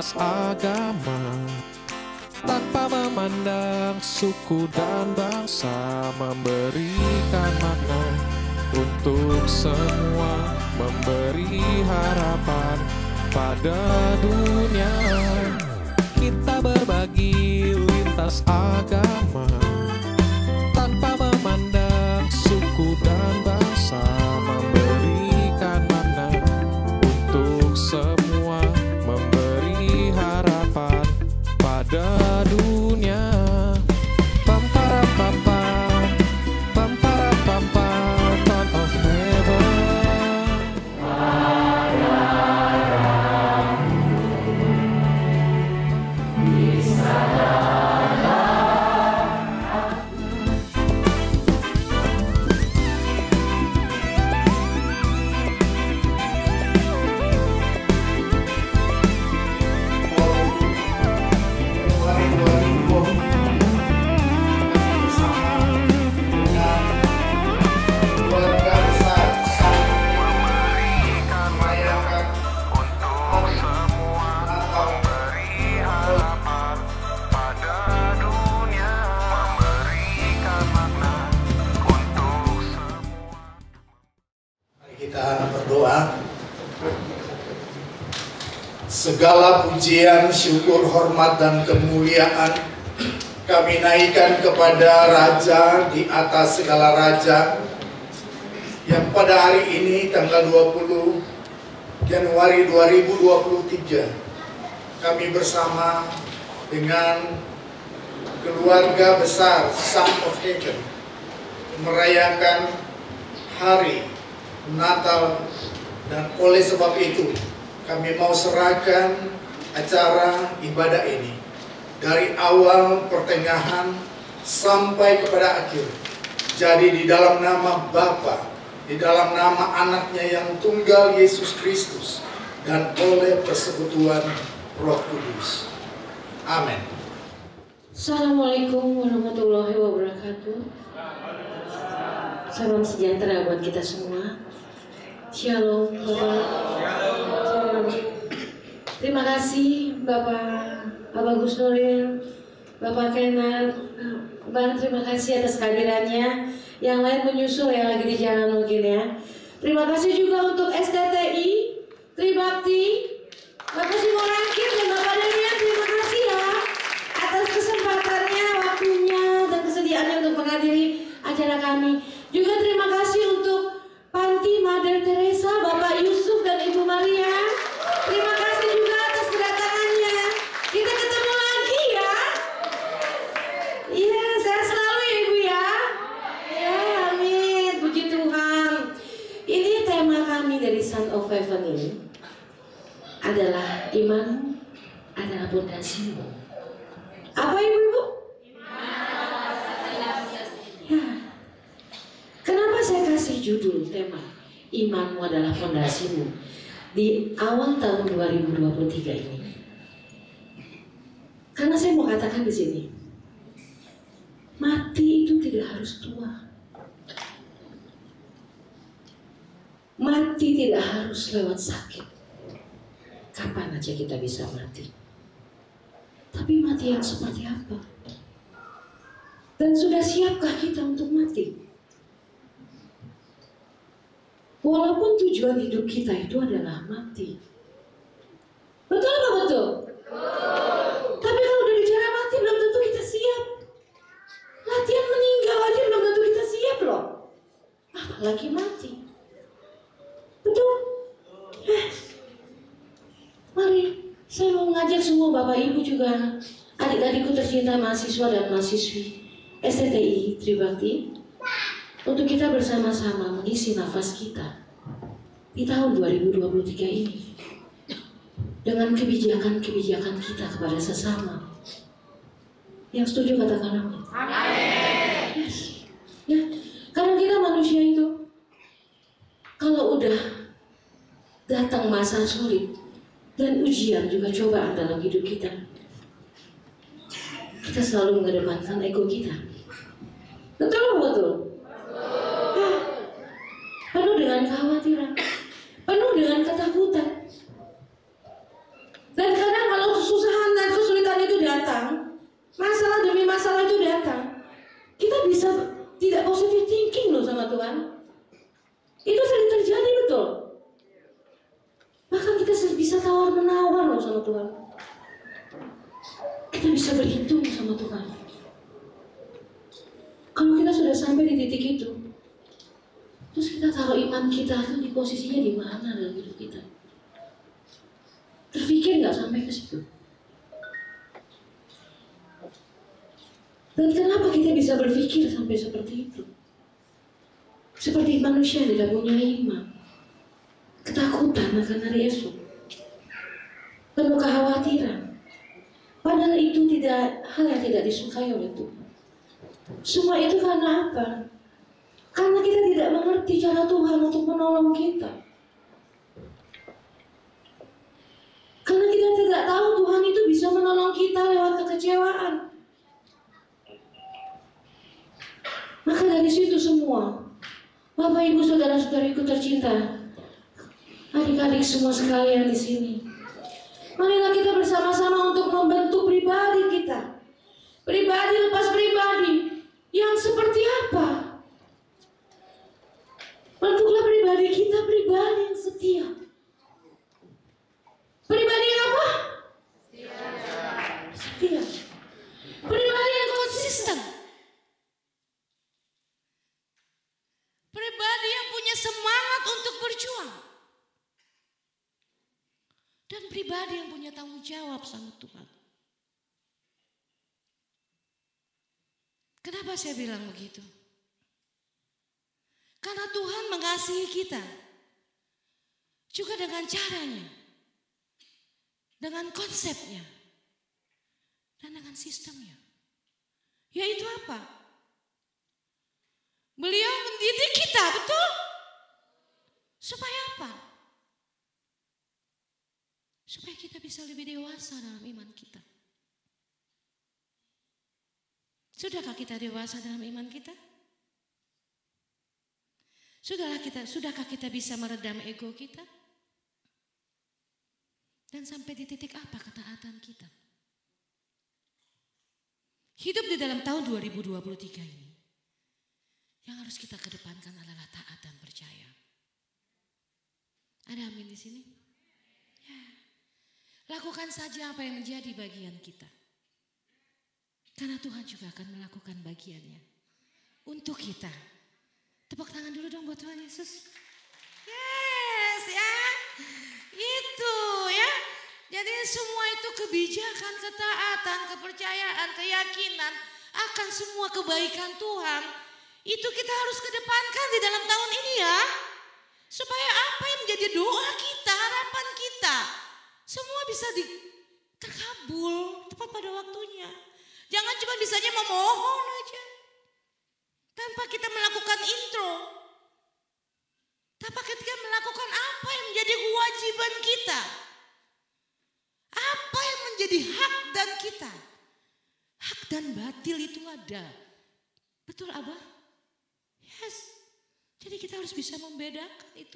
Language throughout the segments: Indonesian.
lintas agama, tanpa memandang suku dan bangsa, memberikan makna untuk semua, memberi harapan pada dunia. Kita berbagi lintas agama, tanpa memandang suku dan bangsa, memberikan makna untuk semua, memberi harapan pada dunia. Pam para pam pam, pam para pam pam, Son of Heaven. Kita berdoa. Segala pujian, syukur, hormat, dan kemuliaan kami naikkan kepada Raja di atas segala raja, yang pada hari ini tanggal 20 Januari 2023 kami bersama dengan keluarga besar Son of Heaven merayakan hari Natal, dan oleh sebab itu kami mau serahkan acara ibadah ini dari awal, pertengahan, sampai kepada akhir. Jadi di dalam nama Bapa, di dalam nama anaknya yang tunggal Yesus Kristus, dan oleh persekutuan Roh Kudus. Amin. Assalamualaikum warahmatullahi wabarakatuh. Salam sejahtera buat kita semua. Shalom Bapak. Shalom. Terima kasih Bapak Gus Nuril, Bapak Kenan. Bang, terima kasih atas kehadirannya. Yang lain menyusul yang lagi di jalan mungkin ya. Terima kasih juga untuk STTI, Tribakti, Bapak Simorangkir dan Bapak Daniel. Terima kasih ya atas kesempatannya, waktunya, dan kesediaannya untuk menghadiri acara kami. Juga terima kasih untuk Panti Mother Teresa, Bapak Yusuf dan Ibu Maria. Terima kasih juga atas kedatangannya. Kita ketemu lagi ya. Iya, sehat selalu ya Ibu ya. Ya, amin. Puji Tuhan. Ini tema kami dari Son of Heaven ini adalah iman adalah pondasimu. Apa Ibu-ibu? Ya. Kenapa saya kasih judul tema imanmu adalah pondasimu di awal tahun 2023 ini? Karena saya mau katakan di sini, mati itu tidak harus tua. Mati tidak harus lewat sakit. Kapan aja kita bisa mati. Tapi mati yang seperti apa? Dan sudah siapkah kita untuk mati? Walaupun tujuan hidup kita itu adalah mati. Betul apa betul? Betul. Tapi kalau udah bicara mati belum tentu kita siap. Latihan meninggal aja belum tentu kita siap loh. Apalagi mati. Betul? Mari, saya mau mengajak semua Bapak Ibu juga, adik-adikku tercinta mahasiswa dan mahasiswi STTI Tribakti, untuk kita bersama-sama mengisi nafas kita di tahun 2023 ini dengan kebijakan-kebijakan kita kepada sesama. Yang setuju katakan amin. Yes. Ya, karena kita manusia itu kalau udah datang masa sulit dan ujian juga cobaan dalam hidup kita, kita selalu mengedepankan ego kita. Betul atau betul? Penuh dengan kekhawatiran, penuh dengan ketakutan. Dan kadang kalau Itu sering terjadi, betul. Bahkan kita bisa tawar-menawar loh sama Tuhan. Kita bisa berhitung sama Tuhan. Kalau kita sudah sampai di titik itu, terus kita taruh iman kita itu di posisinya di mana dalam hidup kita? Terpikir nggak sampai ke situ? Dan kenapa kita bisa berpikir sampai seperti itu? Seperti manusia yang tidak punya iman, ketakutan akan hari esok, penuh kekhawatiran. Padahal itu tidak hal yang tidak disukai oleh Tuhan. Semua itu karena apa? Karena kita tidak mengerti cara Tuhan untuk menolong kita. Karena kita tidak tahu Tuhan itu bisa menolong kita lewat kekecewaan. Maka dari situ semua, Bapak, Ibu, saudara-saudariku tercinta, adik-adik semua sekalian di sini, marilah kita bersama-sama untuk membentuk pribadi kita. Pribadi lepas pribadi yang seperti apa? Bentuklah pribadi kita pribadi yang setia. Pribadi yang apa? Setia. Pribadi yang konsisten. Pribadi yang punya semangat untuk berjuang. Dan pribadi yang punya tanggung jawab sama Tuhan. Kenapa saya bilang begitu? Karena Tuhan mengasihi kita. Juga dengan caranya. Dengan konsepnya. Dan dengan sistemnya. Yaitu apa? Beliau mendidik kita, betul? Supaya apa? Supaya kita bisa lebih dewasa dalam iman kita. Sudahkah kita dewasa dalam iman kita? Sudahkah kita bisa meredam ego kita? Dan sampai di titik apa ketaatan kita? Hidup di dalam tahun 2023 ini. Yang harus kita kedepankan adalah taat dan percaya. Ada amin di sini? Ya. Lakukan saja apa yang menjadi bagian kita. Karena Tuhan juga akan melakukan bagiannya. Untuk kita. Tepuk tangan dulu dong buat Tuhan Yesus. Yes ya. Itu ya. Jadi semua itu kebijakan, ketaatan, kepercayaan, keyakinan. Akan semua kebaikan Tuhan. Itu kita harus kedepankan di dalam tahun ini ya. Supaya apa yang menjadi doa kita, harapan kita. Semua bisa terkabul tepat pada waktunya. Jangan cuma bisanya memohon aja. Tanpa kita melakukan intro. Tanpa kita melakukan apa yang menjadi kewajiban kita. Apa yang menjadi hak dan kita. Hak dan batil itu ada. Betul Abah? Yes. Jadi kita harus bisa membedakan itu.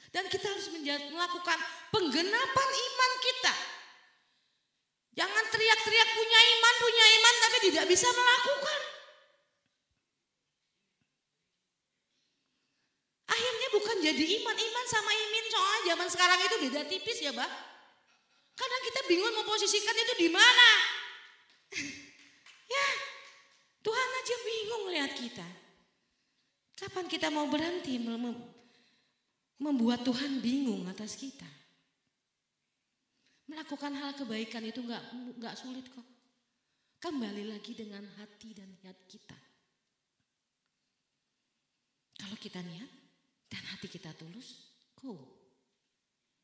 Dan kita harus melakukan penggenapan iman kita. Jangan teriak-teriak punya iman tapi tidak bisa melakukan. Akhirnya bukan jadi iman sama imin, soalnya zaman sekarang itu beda tipis ya, Mbak. Kadang kita bingung memposisikan itu di mana. Ya, Tuhan aja bingung lihat kita. Kapan kita mau berhenti membuat Tuhan bingung atas kita? Melakukan hal kebaikan itu nggak sulit kok. Kembali lagi dengan hati dan niat kita. Kalau kita niat dan hati kita tulus,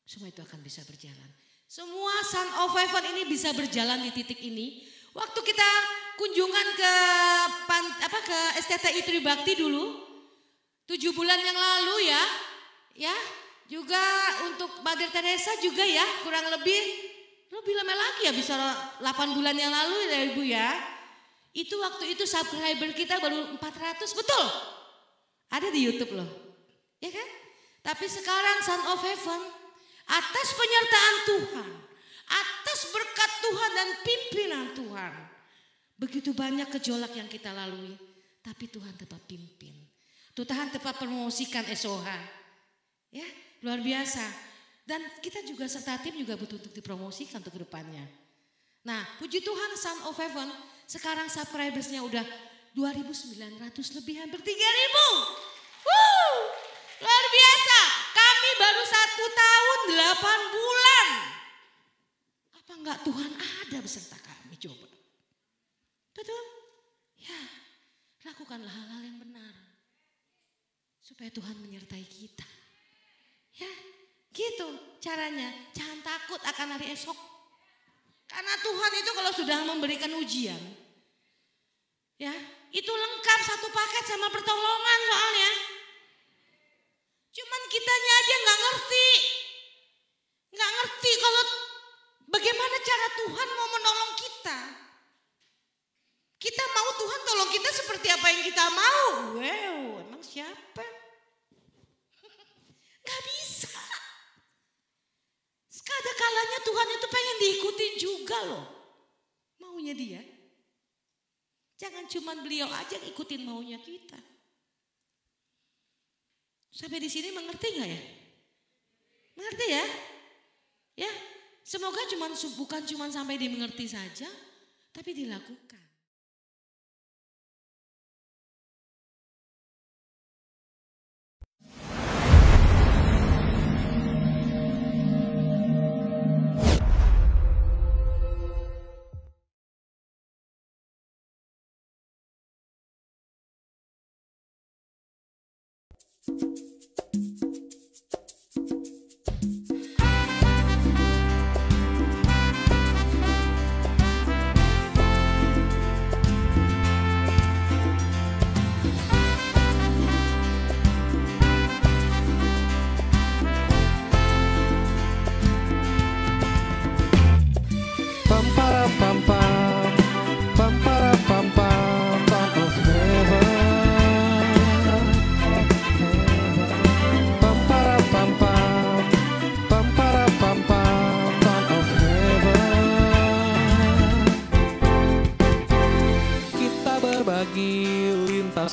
semua itu akan bisa berjalan. Semua Son of Heaven ini bisa berjalan di titik ini. Waktu kita kunjungan ke STTI Tribakti dulu, 7 bulan yang lalu ya, juga untuk Mother Teresa juga ya, kurang lebih lama lagi ya, bisa 8 bulan yang lalu ya Ibu ya. Itu waktu itu subscriber kita baru 400, betul? Ada di YouTube loh, ya kan? Tapi sekarang Son of Heaven, atas penyertaan Tuhan, atas berkat Tuhan dan pimpinan Tuhan, begitu banyak gejolak yang kita lalui, tapi Tuhan tetap pimpin. Tuhan tetap promosikan SOH. Ya, luar biasa. Dan kita juga serta tim juga butuh untuk dipromosikan untuk kedepannya. Nah, puji Tuhan Son of Heaven sekarang subscribersnya udah 2.900 lebih, hampir 3.000. Luar biasa. Kami baru 1 tahun 8 bulan. Apa enggak Tuhan ada beserta kami, coba. Betul? Ya, lakukanlah hal-hal yang benar. Supaya Tuhan menyertai kita. Ya, gitu caranya. Jangan takut akan hari esok. Karena Tuhan itu kalau sudah memberikan ujian, ya itu lengkap satu paket sama pertolongan soalnya. Cuman kitanya aja nggak ngerti kalau bagaimana cara Tuhan mau menolong kita. Kita mau Tuhan tolong kita seperti apa yang kita mau. Wow, emang siapa? Gak bisa. Ada kalanya Tuhan itu pengen diikutin juga loh. Maunya dia. Jangan cuma beliau aja ngikutin maunya kita. Sampai di sini mengerti gak ya? Mengerti ya? Ya, semoga bukan cuma sampai dimengerti saja, tapi dilakukan.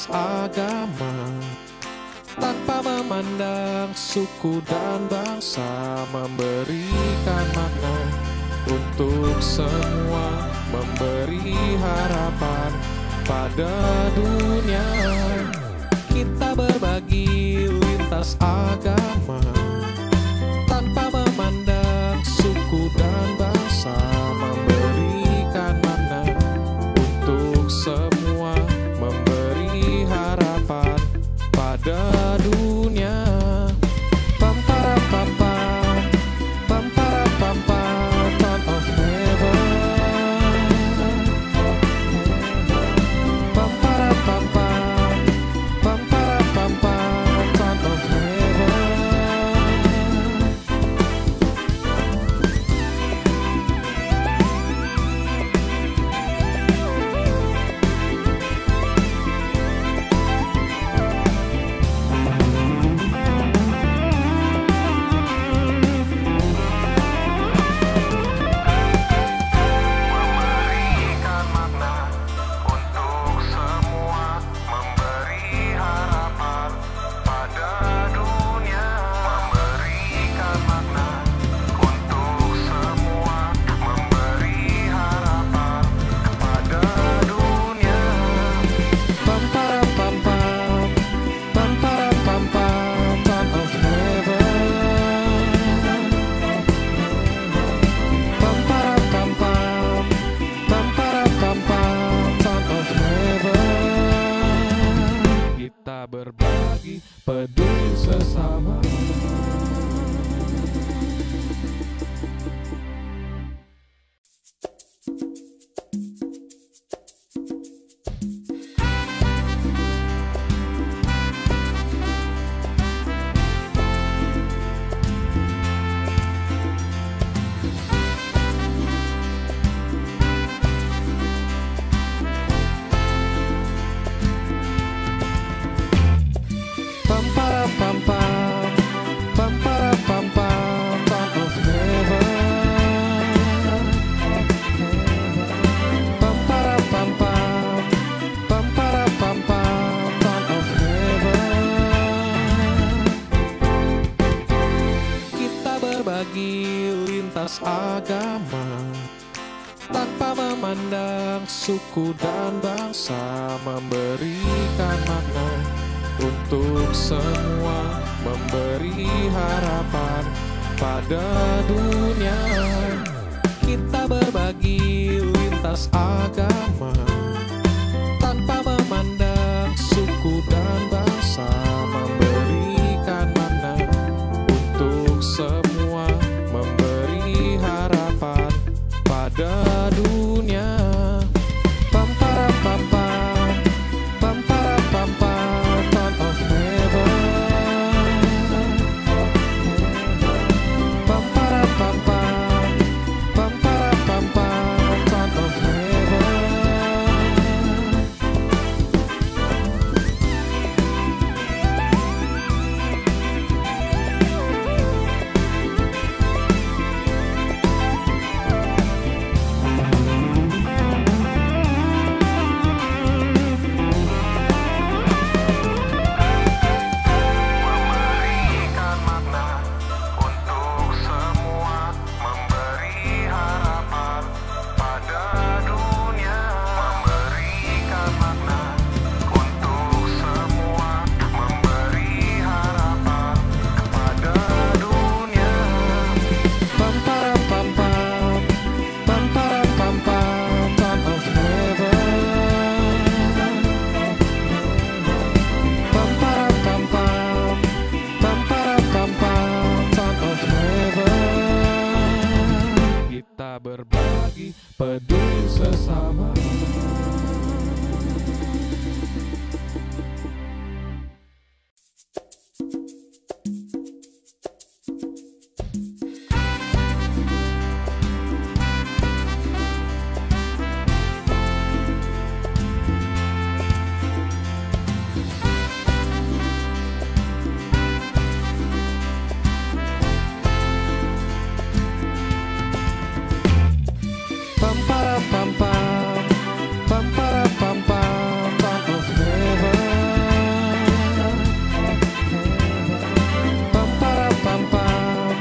Agama tanpa memandang suku dan bangsa, memberikan makna untuk semua, memberi harapan pada dunia. Kita berbagi lintas agama tanpa memandang suku dan bangsa, memberikan makna untuk semua, memberi harapan pada dunia. Pam para pam pam, pam para pam pam, Son of Heaven. Pam para pam pam, pam para pam pam, Son of Heaven. Berbagi peduli sesama. Pam para pam pam, lintas agama, tanpa memandang suku dan bangsa, memberikan makna untuk semua, memberi harapan pada dunia. Kita berbagi lintas agama, tanpa memandang suku dan bangsa, memberikan makna untuk semua, memberi harapan pada dunia. Pam para pam pam, pam para pam pam, Son of Heaven. Pam para pam pam, pam para pam pam, Son of Heaven. Memberikan makna untuk semua, memberi harapan pada dunia. Memberikan makna untuk semua, memberi harapan pada dunia. Pam para pam pam, pam para pam pam, Son of Heaven. Pam para pam pam, pam para pam pam, Son of Heaven. Kita berbagi peduli sesama. Pam para pam pam, pam para pam pam, Son of Heaven. Pam para pam pam,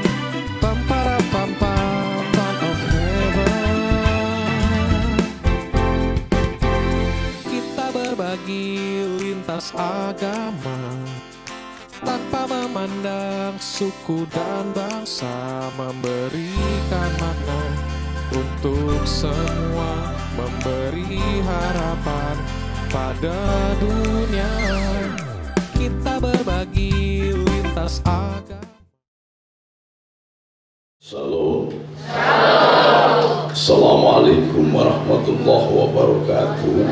pam para pam pam, Son of Heaven. Kita berbagi lintas agama, tanpa memandang suku dan bangsa, memberikan makna untuk semua, memberi harapan pada dunia. Kita berbagi lintas agama. Salam. Assalamualaikum warahmatullahi wabarakatuh.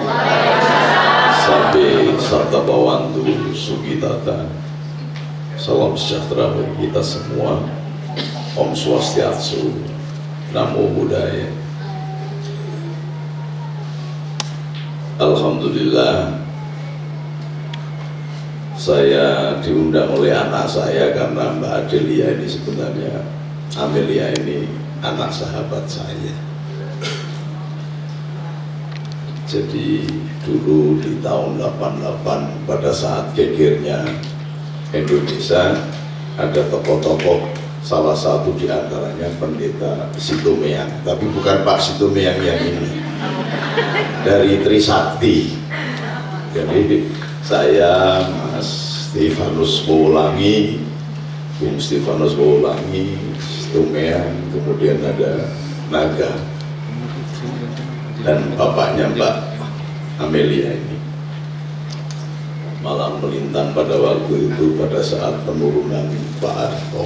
Sampai sarta bawandu sugitata. Salam sejahtera bagi kita semua. Om Swastiastu. Namo Buddhaya. Alhamdulillah, saya diundang oleh anak saya karena Mbak Adelia ini sebenarnya, Amelia ini anak sahabat saya. Jadi dulu di tahun 88 pada saat gegernya Indonesia, ada tokoh-tokoh, salah satu diantaranya pendeta Situmeang, tapi bukan Pak Situmeang yang ini, dari Trisakti. Jadi saya, Mas Stefanus Boulangi, Bung Stefanus Boulangi, Situmeang, kemudian ada Naga, dan bapaknya Mbak Amelia ini. Malam melintang pada waktu itu, pada saat penurunan Pak Harto.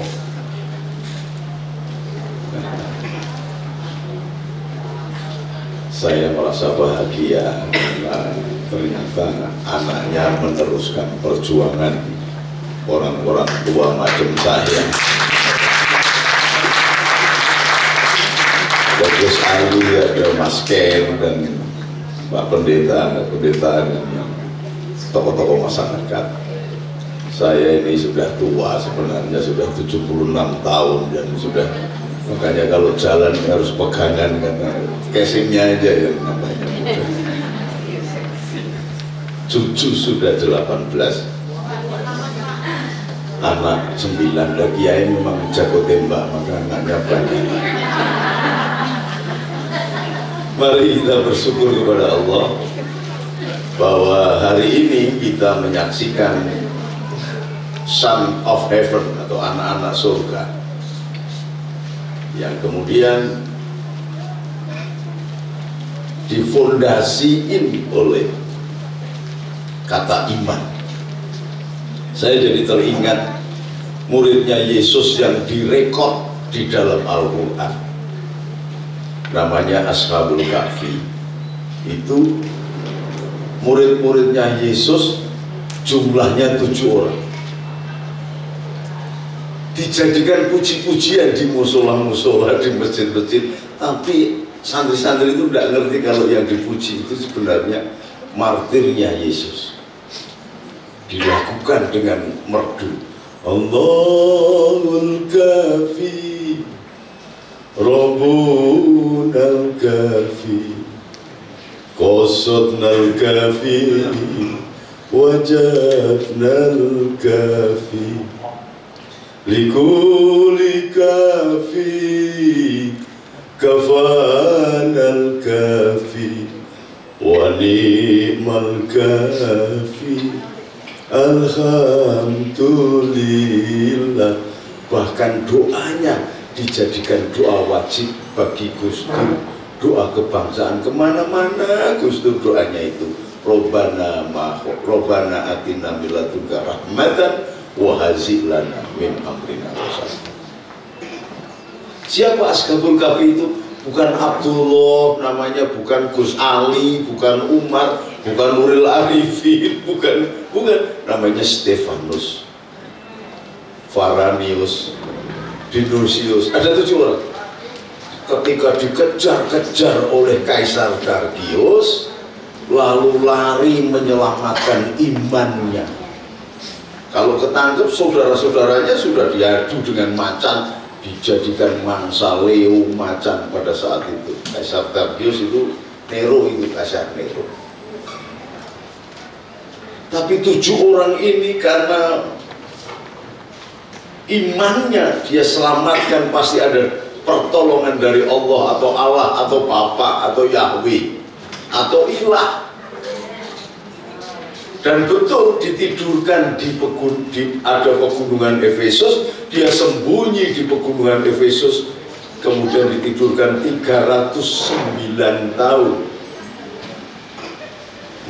Saya merasa bahagia karena ternyata anaknya meneruskan perjuangan orang-orang tua macam saya. Bagus Ali, ada Mas Ken dan Pak Pendeta dan tokoh-tokoh masyarakat. Saya ini sudah tua sebenarnya, sudah 76 tahun dan sudah, makanya kalau jalan harus pegangan karena casingnya aja yang namanya muda. Cucu sudah 18. anak 9, lagi Kiai memang jago tembak, maka anaknya banyak. Mari kita bersyukur kepada Allah bahwa hari ini kita menyaksikan Son of Heaven atau anak-anak surga yang kemudian difondasiin oleh kata iman. Saya jadi teringat muridnya Yesus yang direkod di dalam Al-Quran, namanya Ashabul Kahfi. Itu murid-muridnya Yesus, jumlahnya 7 orang, dijadikan puji-pujian di musola-musola, di masjid-masjid. Tapi santri-santri itu tidak ngerti kalau yang dipuji itu sebenarnya martirnya Yesus, dilakukan dengan merdu. Allahul Kafi, Rabbunal Kafi, Qasadnal Kafi, Wajadnal Kafi, Likuli Kafi, Kafanal Kafi, Wa ni'mal Kafi, Alhamdulillah. Bahkan doanya dijadikan doa wajib bagi Gus Dur, doa kebangsaan kemana-mana Gus Dur doanya itu Robbana atina min ladunka rahmatan wa hazil lana min amrina rasyada. Siapa Ashabul Kahfi itu? Bukan Abdullah namanya, bukan Gus Ali, bukan Umar, bukan Nuril Arifin, bukan, namanya Stefanus, Faranius, Dinusius. Ada 7 orang. Ketika dikejar-kejar oleh Kaisar Dargius, lalu lari menyelamatkan imannya. Kalau ketangkep, saudara-saudaranya sudah diadu dengan macan, dijadikan mangsa leo macan pada saat itu. Kaisar Dargius itu Nero, itu Kaisar Nero. Tapi 7 orang ini karena imannya dia selamatkan, pasti ada pertolongan dari Allah atau Bapa atau Yahweh atau Ilah. Dan betul ditidurkan ada pegunungan Efesus, dia sembunyi di pegunungan Efesus, kemudian ditidurkan 309 tahun.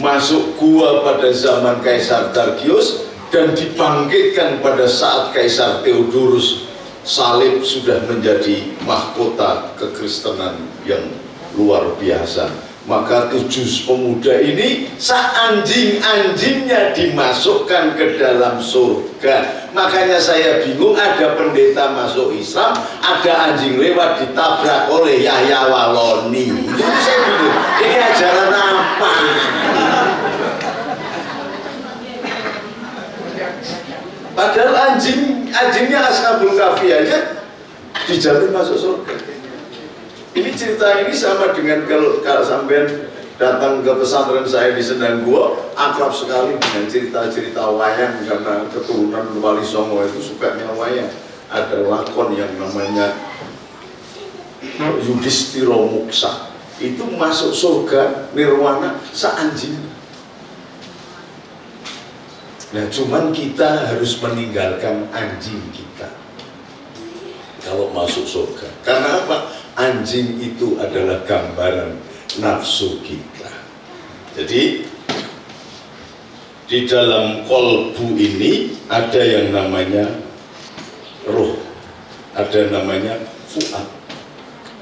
Masuk gua pada zaman Kaisar Dargius dan dibangkitkan pada saat Kaisar Theodorus. Salib sudah menjadi mahkota kekristenan yang luar biasa. Maka 7 pemuda ini seanjing-anjingnya dimasukkan ke dalam surga. Makanya saya bingung, ada pendeta masuk Islam, ada anjing lewat ditabrak oleh Yahya Waloni. Itu saya bingung, ini ajaran apa? Padahal anjingnya Ashabul Kahfi aja dijamin masuk surga. Ini cerita ini sama dengan kalau sampean datang ke pesantren saya di Sendang Gua, akrab sekali dengan cerita-cerita wayang, karena keturunan Wali Songo itu sukanya wayang. Ada lakon yang namanya Yudhistira Muksa, itu masuk surga nirwana seanjing. Nah, cuman kita harus meninggalkan anjing kita kalau masuk surga. Karena apa? Anjing itu adalah gambaran nafsu kita. Jadi di dalam kolbu ini ada yang namanya roh, ada namanya fuad.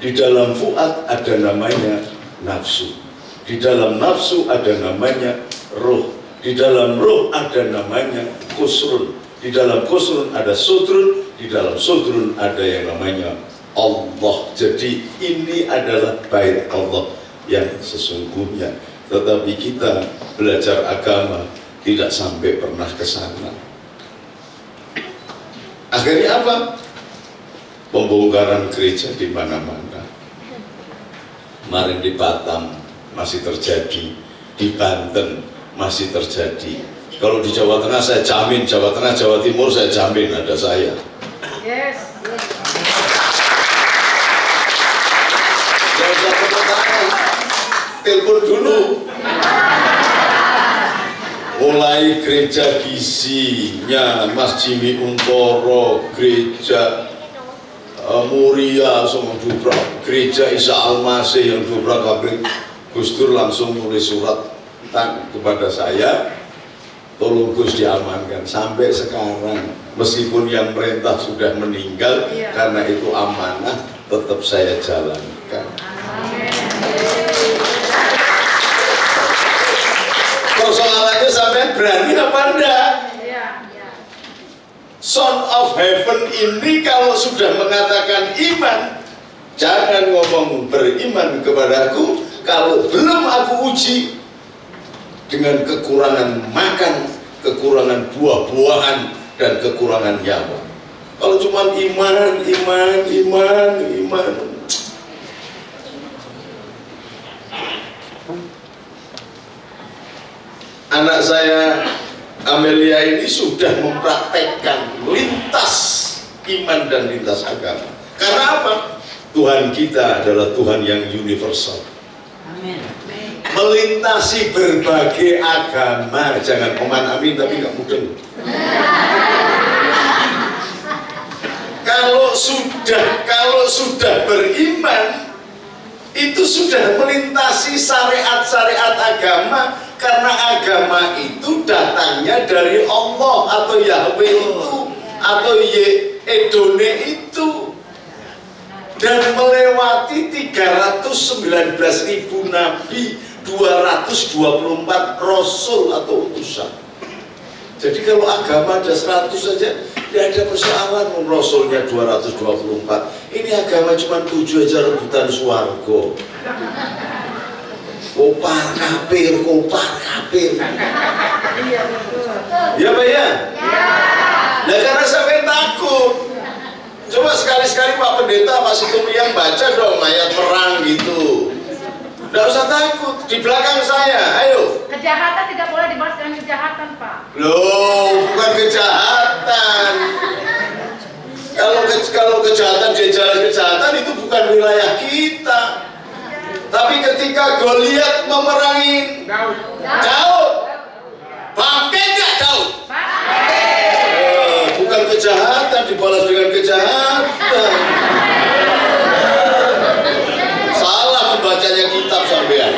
Di dalam fuad ada namanya nafsu. Di dalam nafsu ada namanya roh. Di dalam roh ada namanya kusrun. Di dalam kusrun ada sudrun. Di dalam sudrun ada yang namanya Allah. Jadi ini adalah bait Allah yang sesungguhnya. Tetapi kita belajar agama tidak sampai pernah ke sana. Akhirnya apa? Pembongkaran gereja di mana-mana. Kemarin di Batam masih terjadi, di Banten masih terjadi, Kalau di Jawa Tengah saya jamin, Jawa Tengah, Jawa Timur saya jamin ada saya. Yes. Jangan usah tepuk tangan, telepon dulu. Mulai gereja Gizinya Mas Jimmy Untoro, gereja Muria semua Dubrak, gereja Isa Al-Masih yang Dubrak Pabrik, Gus Dur langsung nulis surat kepada saya, tolong Gus diamankan. Sampai sekarang meskipun yang perintah sudah meninggal, karena itu amanah, tetap saya jalankan. Persoalannya sampai berani apa enggak? Son of Heaven ini kalau sudah mengatakan iman, jangan ngomong beriman kepadaku kalau belum aku uji dengan kekurangan makan, kekurangan buah-buahan, dan kekurangan nyawa. Kalau cuma iman. Anak saya Amelia ini sudah mempraktekkan lintas iman dan lintas agama. Karena apa? Tuhan kita adalah Tuhan yang universal. Amin. Melintasi berbagai agama. Jangan oman amin tapi nggak mudeng. Kalau sudah beriman, itu sudah melintasi syariat-syariat agama. Karena agama itu datangnya dari Allah atau Yahweh itu atau Edone itu, dan melewati 319.000 nabi, 224 rasul atau utusan. Jadi kalau agama ada 100 saja tidak ada persoalan. Rasulnya 224, ini agama cuma 7 aja rebutan swargo. Kopar kafir. Ya Pak ya? Nah karena sampai takut. Coba sekali-sekali Pak Pendeta, Pak Situmiyang baca dong ayat perang gitu. Nggak usah takut, di belakang saya, ayo. Kejahatan tidak boleh dibalas dengan kejahatan, Pak. Loh, bukan kejahatan. Kalau kejahatan jejalan kejahatan itu bukan wilayah kita. Tapi ketika Goliat memerangi Daud, bangkit nggak Daud? Bukan kejahatan dibalas dengan kejahatan. Salah membacanya kitab sampean.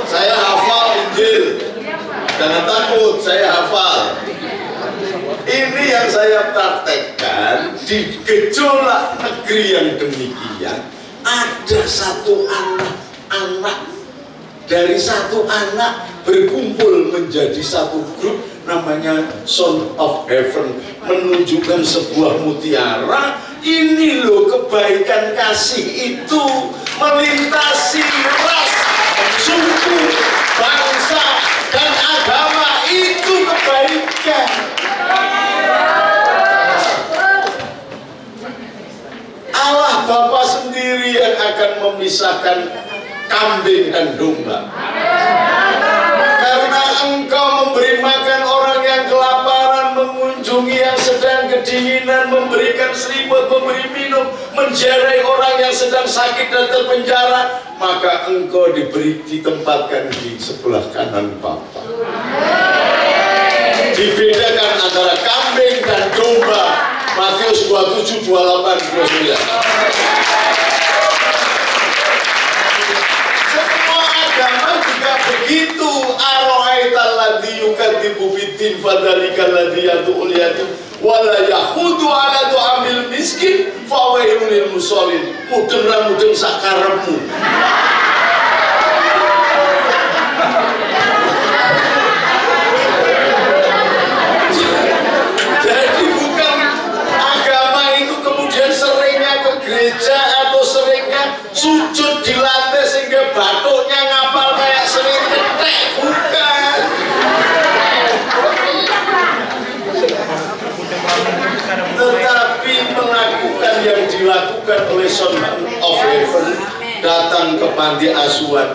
Saya hafal Injil. Jangan takut, saya hafal. Ini yang saya praktekkan di gejolak negeri yang demikian. Ada satu anak dari satu anak berkumpul menjadi satu grup namanya Son of Heaven, menunjukkan sebuah mutiara. Ini loh kebaikan kasih itu melintasi ras, suku, bangsa, dan agama. Itu kebaikan. Allah Bapa sendiri yang akan memisahkan kambing dan domba. Karena engkau memberi makan orang yang kelaparan, mengunjungi yang sedang kedinginan, memberikan selimut, memberi minum, menjarai orang yang sedang sakit dan terpenjara, maka engkau ditempatkan di sebelah kanan Bapa. Dibedakan antara kambing dan domba. Matius 27, 28, 29. Semua agama juga begitu. Aro'aital ladzi yukadzibu biddin fadzalikal ladzi yad'ul yatim wala yahudu ala tu'amil miskin fawailul lil musallin. Mudeng sak karepmu. Gereja atau seringnya sujud di lantai sehingga batuknya ngapal kayak sering ketek, bukan. Tetapi melakukan yang dilakukan dilakukan oleh Son of Heaven, datang ke panti asuhan,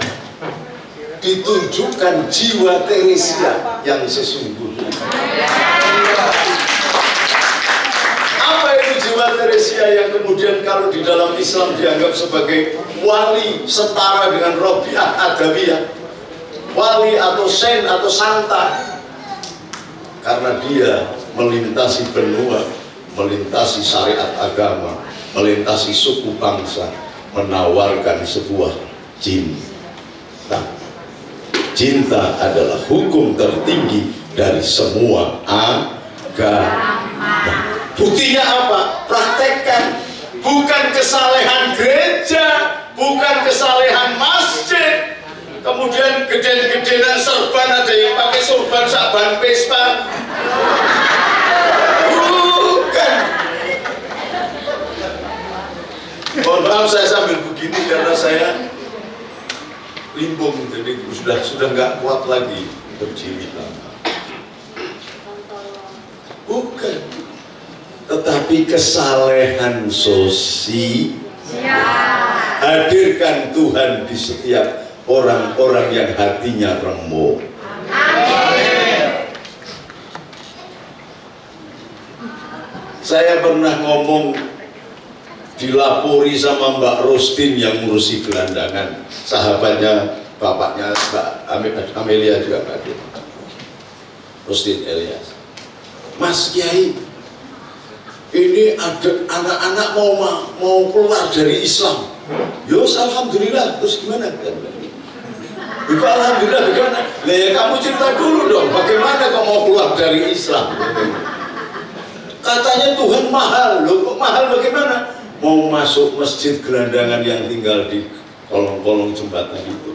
ditunjukkan jiwa Teresia yang sesungguhnya. Apa itu jiwa Teresia yang kemudian kalau di dalam Islam dianggap sebagai wali setara dengan Robiah Adawiyah, wali atau saint atau santa? Karena dia melintasi benua, melintasi syariat agama, melintasi suku bangsa, menawarkan sebuah cinta. Cinta adalah hukum tertinggi dari semua agama. Buktinya apa? Praktekkan. Bukan kesalehan gereja, bukan kesalehan masjid. Kemudian geden-gedenan serban, ada yang pakai sorban saban pesta. Bukan. Mohon maaf saya sambil begini karena saya limbung, jadi sudah nggak kuat lagi berdiri lama. Bukan, tetapi kesalehan sosial. Hadirkan Tuhan di setiap orang-orang yang hatinya remuk. Saya pernah ngomong, dilapori sama Mbak Rustin yang ngurusi gelandangan, sahabatnya bapaknya Mbak Amelia juga hadir, Rustin Elias. Mas Kiai, ini ada anak-anak mau keluar dari Islam. Yos, alhamdulillah. Terus gimana? Bukan alhamdulillah, bagaimana? Nah ya kamu cerita dulu dong, bagaimana kamu mau keluar dari Islam? Katanya Tuhan mahal, loh kok mahal bagaimana? Mau masuk masjid gelandangan yang tinggal di kolong-kolong jembatan itu,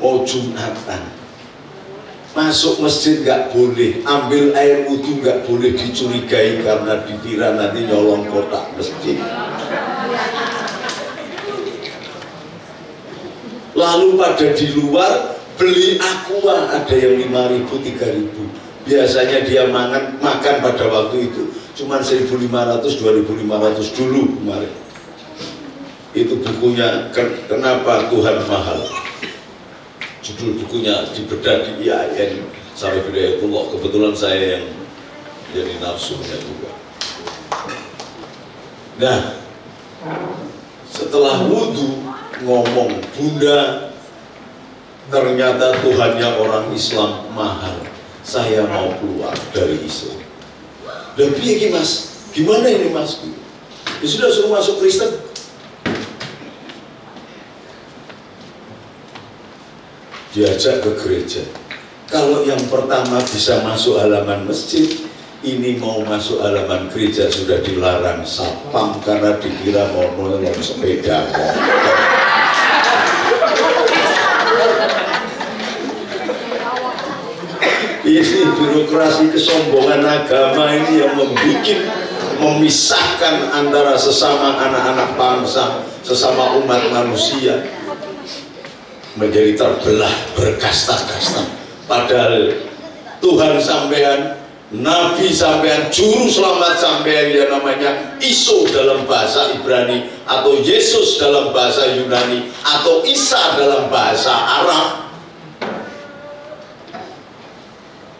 mau Jumatan, masuk masjid nggak boleh, ambil air wudhu nggak boleh dicurigai karena dikira nanti nyolong kotak masjid. Lalu pada di luar beli aqua, ada yang 5.000, 3.000. Biasanya dia makan pada waktu itu cuma 1.500, 2.500 dulu kemarin. Itu bukunya Kenapa Tuhan Mahal. Judul bukunya dibedah di IAIN Syarif Hidayatullah. Kebetulan saya yang jadi nafsunya juga. Nah, setelah wudhu ngomong, Bunda, ternyata Tuhannya orang Islam mahal, saya mau keluar dari Islam. Dan piye mas, gimana ini mas? Ya sudah, suruh masuk Kristen. Diajak ke gereja. Kalau yang pertama bisa masuk halaman masjid, ini mau masuk halaman gereja sudah dilarang sapam karena dikira mau nolong sepeda. Ini birokrasi kesombongan agama ini yang memisahkan antara sesama anak-anak bangsa, sesama umat manusia, menjadi terbelah berkasta-kasta. Padahal Tuhan sampean, Nabi sampean, juru selamat sampean yang namanya Iso dalam bahasa Ibrani, atau Yesus dalam bahasa Yunani, atau Isa dalam bahasa Arab.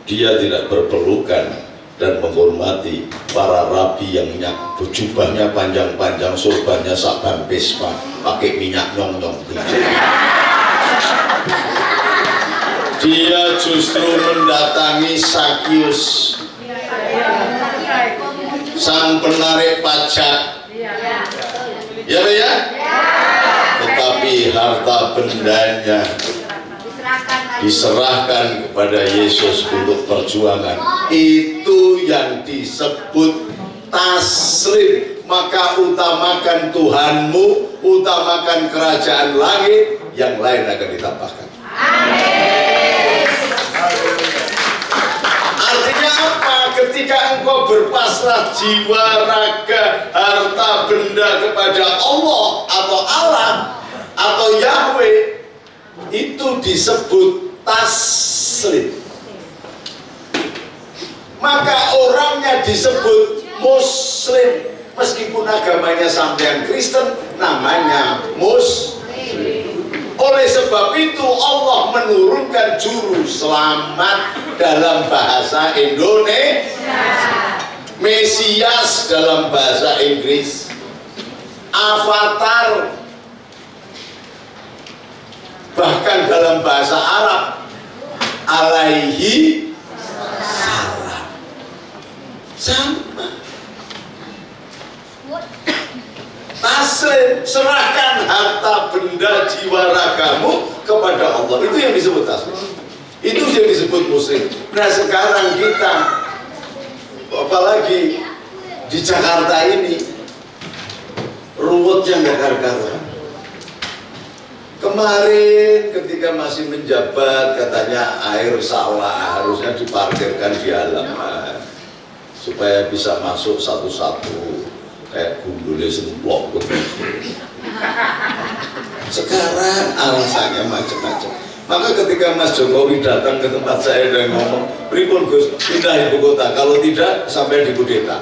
Dia tidak berpelukan dan menghormati para rabi yang jubahnya panjang-panjang, sorbannya saban pespa, pakai minyak nyong-nyong. Dia justru mendatangi Sakius, sang penarik pajak, ya ya. Tetapi harta bendanya diserahkan kepada Yesus untuk perjuangan. Itu yang disebut taslim. Maka utamakan Tuhanmu, utamakan kerajaan langit, yang lain akan ditambahkan. Artinya apa? Ketika engkau berpasrah jiwa, raga, harta benda kepada Allah atau Yahweh, itu disebut taslim. Maka orangnya disebut muslim. meskipun agamanya sampean Kristen, namanya Muslim. Oleh sebab itu Allah menurunkan juru selamat dalam bahasa Indonesia, Mesias dalam bahasa Inggris, Avatar bahkan dalam bahasa Arab, alaihi salam. Sama. Taslim, serahkan harta benda jiwa ragamu kepada Allah. Itu yang disebut taslim. Itu yang disebut muslim. Nah sekarang kita, apalagi di Jakarta ini, ruwetnya nggak karuan. Kemarin ketika masih menjabat katanya air salah, harusnya diparkirkan di halaman supaya bisa masuk satu-satu kayak gundulnya semplok begitu. Sekarang alasannya macam-macam. Maka ketika Mas Jokowi datang ke tempat saya dan ngomong, "Pripun Gus, pindah ibu kota, kalau tidak sampai di kudeta."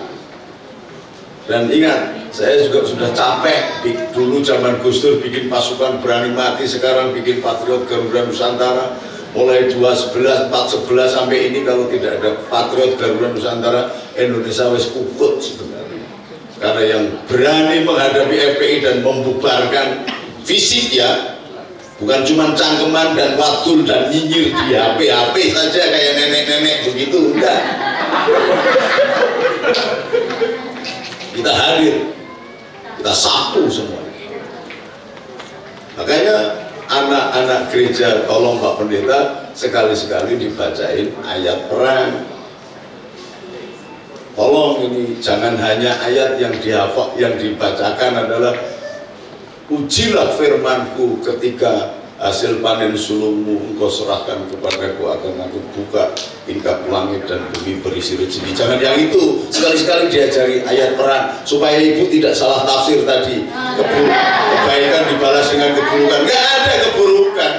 Dan ingat, saya juga sudah capek. Dulu zaman Gus Dur bikin pasukan berani mati, sekarang bikin Patriot Garuda Nusantara. Mulai 211, 411 sampai ini kalau tidak ada Patriot Garuda Nusantara, Indonesia wis kukut sebenarnya. Karena yang berani menghadapi FPI dan membubarkan fisik ya, bukan cuma cangkeman dan wadul dan nyinyir di HP saja kayak nenek-nenek begitu, enggak. Kita hadir, kita sapu semua. Makanya anak-anak gereja, tolong Pak Pendeta sekali-sekali dibacain ayat perang. Tolong ini jangan hanya ayat yang dihafal, yang dibacakan adalah ujilah firmanku ketika hasil panen sulungmu engkau serahkan kepadaku, akan aku buka tingkap langit dan bumi berisi rezeki. Jangan yang itu, sekali-sekali diajari ayat perang supaya ibu tidak salah tafsir tadi. Kebaikan dibalas dengan keburukan. Nggak ada keburukan.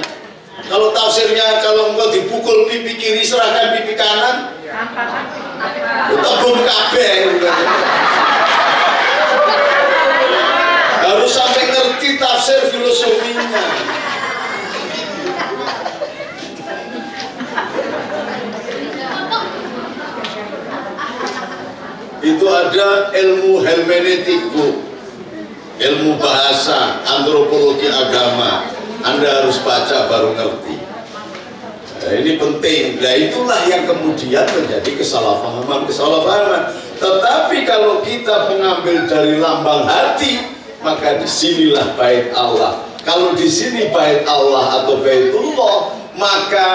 Kalau tafsirnya kalau engkau dipukul pipi kiri serahkan pipi kanan, tebung kabeh. Harus sampai ngerti tafsir filosofinya. Itu ada ilmu hermeneutik, Bu, ilmu bahasa, antropologi agama. Anda harus baca baru ngerti. Nah, ini penting. Nah itulah yang kemudian menjadi kesalahpahaman. Tetapi kalau kita mengambil dari lambang hati, maka disinilah bait Allah. Kalau di sini bait Allah atau baitullah, maka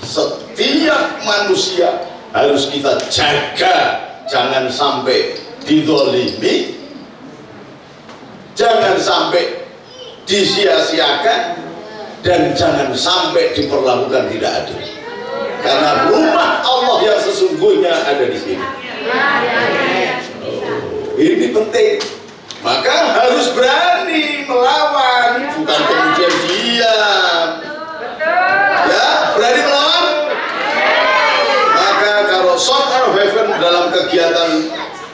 setiap manusia harus kita jaga. Jangan sampai dizolimi, jangan sampai disia-siakan, dan jangan sampai diperlakukan tidak adil. Karena rumah Allah yang sesungguhnya ada di sini. Ini penting. Maka harus berani melawan, bukan kemudian diam. Ya, berani melawan. Maka kalau Son of Heaven dalam kegiatan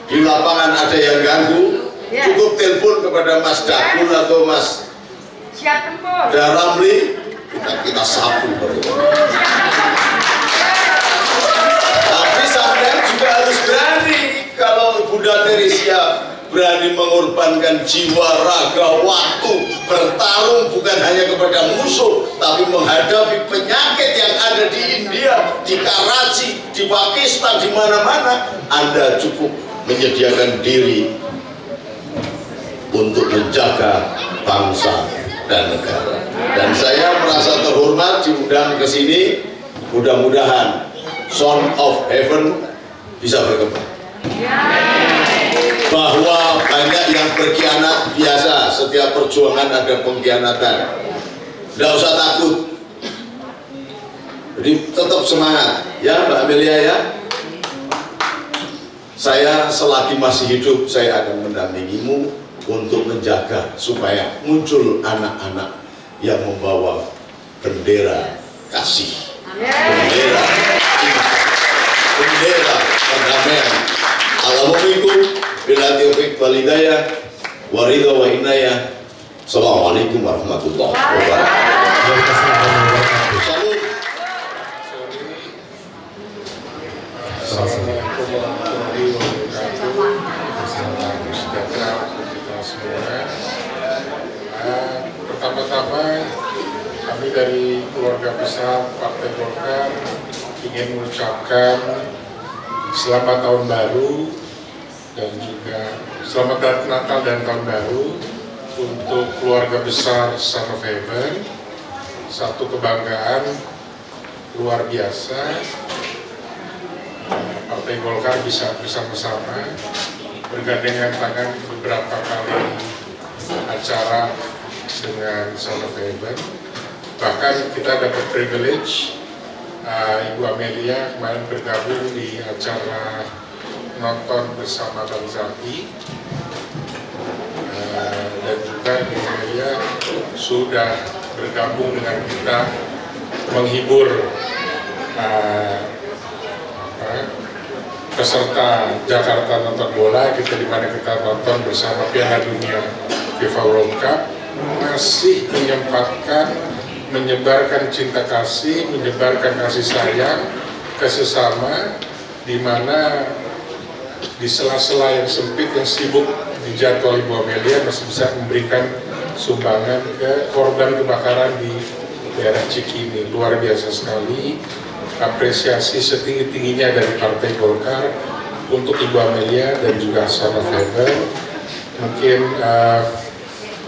di lapangan ada yang ganggu, cukup telepon kepada Mas Dakun atau Mas Daramli, kita sapu mereka. Tapi sampean juga harus berani. Kalau Bunda Teresia berani mengorbankan jiwa, raga, waktu, bertarung bukan hanya kepada musuh, tapi menghadapi penyakit yang ada di India, di Karachi, di Pakistan, di mana-mana. Anda cukup menyediakan diri untuk menjaga bangsa dan negara. Dan saya merasa terhormat diundang ke sini. Mudah-mudahan Son of Heaven bisa berkembang. Bahwa banyak yang berkhianat, biasa, setiap perjuangan ada pengkhianatan. Tidak usah takut. Jadi tetap semangat ya Mbak Amelia ya. Saya selagi masih hidup saya akan mendampingimu untuk menjaga supaya muncul anak-anak yang membawa bendera kasih, bendera cinta, bendera perdamaian. Assalamualaikum. Wabillahi taufiq wal hidayah wa ridha wa inayah. Assalamualaikum warahmatullahi wabarakatuh. Salam. Assalamualaikum warahmatullahi wabarakatuh. Salam sejahtera kita semua. Pertama-tama kami dari keluarga besar Partai Golkar ingin mengucapkan selamat tahun baru dan juga selamat Natal dan tahun baru untuk keluarga besar Son of Heaven. Satu kebanggaan luar biasa. Partai Golkar bisa bersama-sama bergandengan tangan beberapa kali acara dengan Son of Heaven. Bahkan kita dapat privilege Ibu Amelia kemarin bergabung di acara nonton bersama Bang Zaki, dan juga Ibu Amelia sudah bergabung dengan kita menghibur peserta Jakarta nonton bola kita, di mana kita nonton bersama Piala Dunia FIFA World Cup, masih menyempatkan menyebarkan cinta kasih, menyebarkan kasih sayang ke sesama, di mana di sela-sela yang sempit yang sibuk dijadwal Ibu Amelia masih bisa memberikan sumbangan ke korban kebakaran di daerah Cikini. Luar biasa sekali. Apresiasi setinggi-tingginya dari Partai Golkar untuk Ibu Amelia dan juga Son of Heaven. Mungkin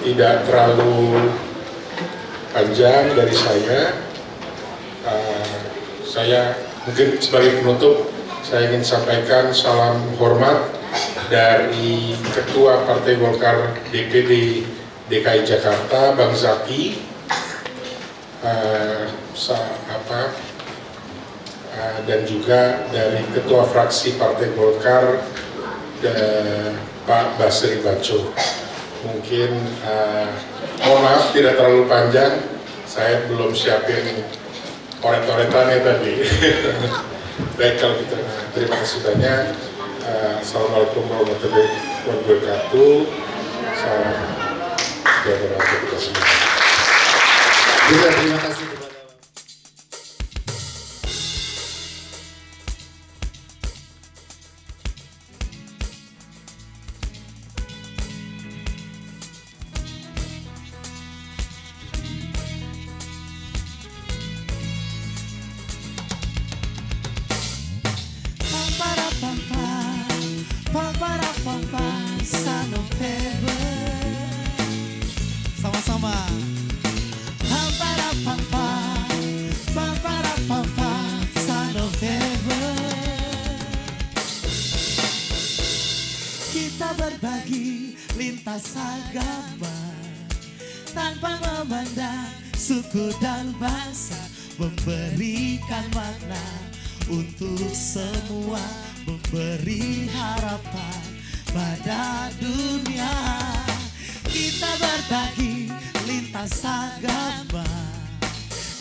tidak terlalu panjang dari saya mungkin sebagai penutup saya ingin sampaikan salam hormat dari Ketua Partai Golkar DPD DKI Jakarta Bang Zaki, dan juga dari Ketua Fraksi Partai Golkar Pak Basri Baco. Mungkin mohon maaf tidak terlalu panjang, saya belum siapin oret-oretannya tadi. Baik, kalau gitu, terima kasih banyak. Assalamualaikum warahmatullahi wabarakatuh. Salam sejahtera untuk kita semua. Terima kasih kepada Son of Heaven. Sama-sama. Son of Heaven. Kita berbagi lintas agama tanpa memandang suku dan bangsa, memberikan makna untuk semua, memberi harapan pada dunia. Kita berbagi lintas agama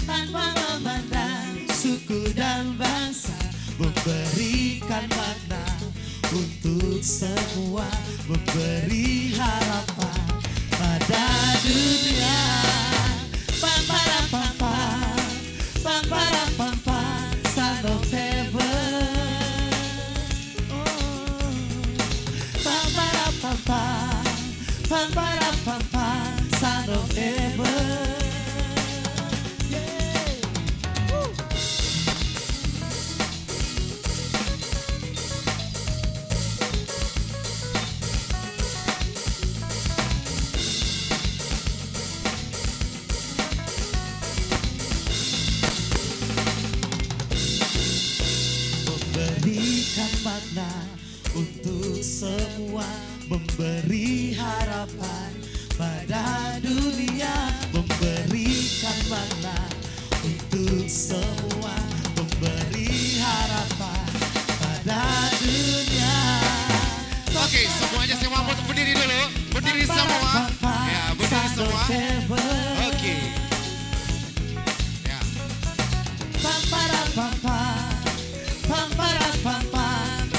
tanpa memandang suku dan bangsa, memberikan makna untuk semua, memberi harapan pada dunia. Son of Heaven. Son of Heaven. Memberikan makna untuk semua, memberi harapan pada dunia, memberikan makna untuk semua, memberi harapan pada dunia. Oke, semuanya semua berdiri dulu, berdiri semua. Ya, berdiri semua. Oke. Ya.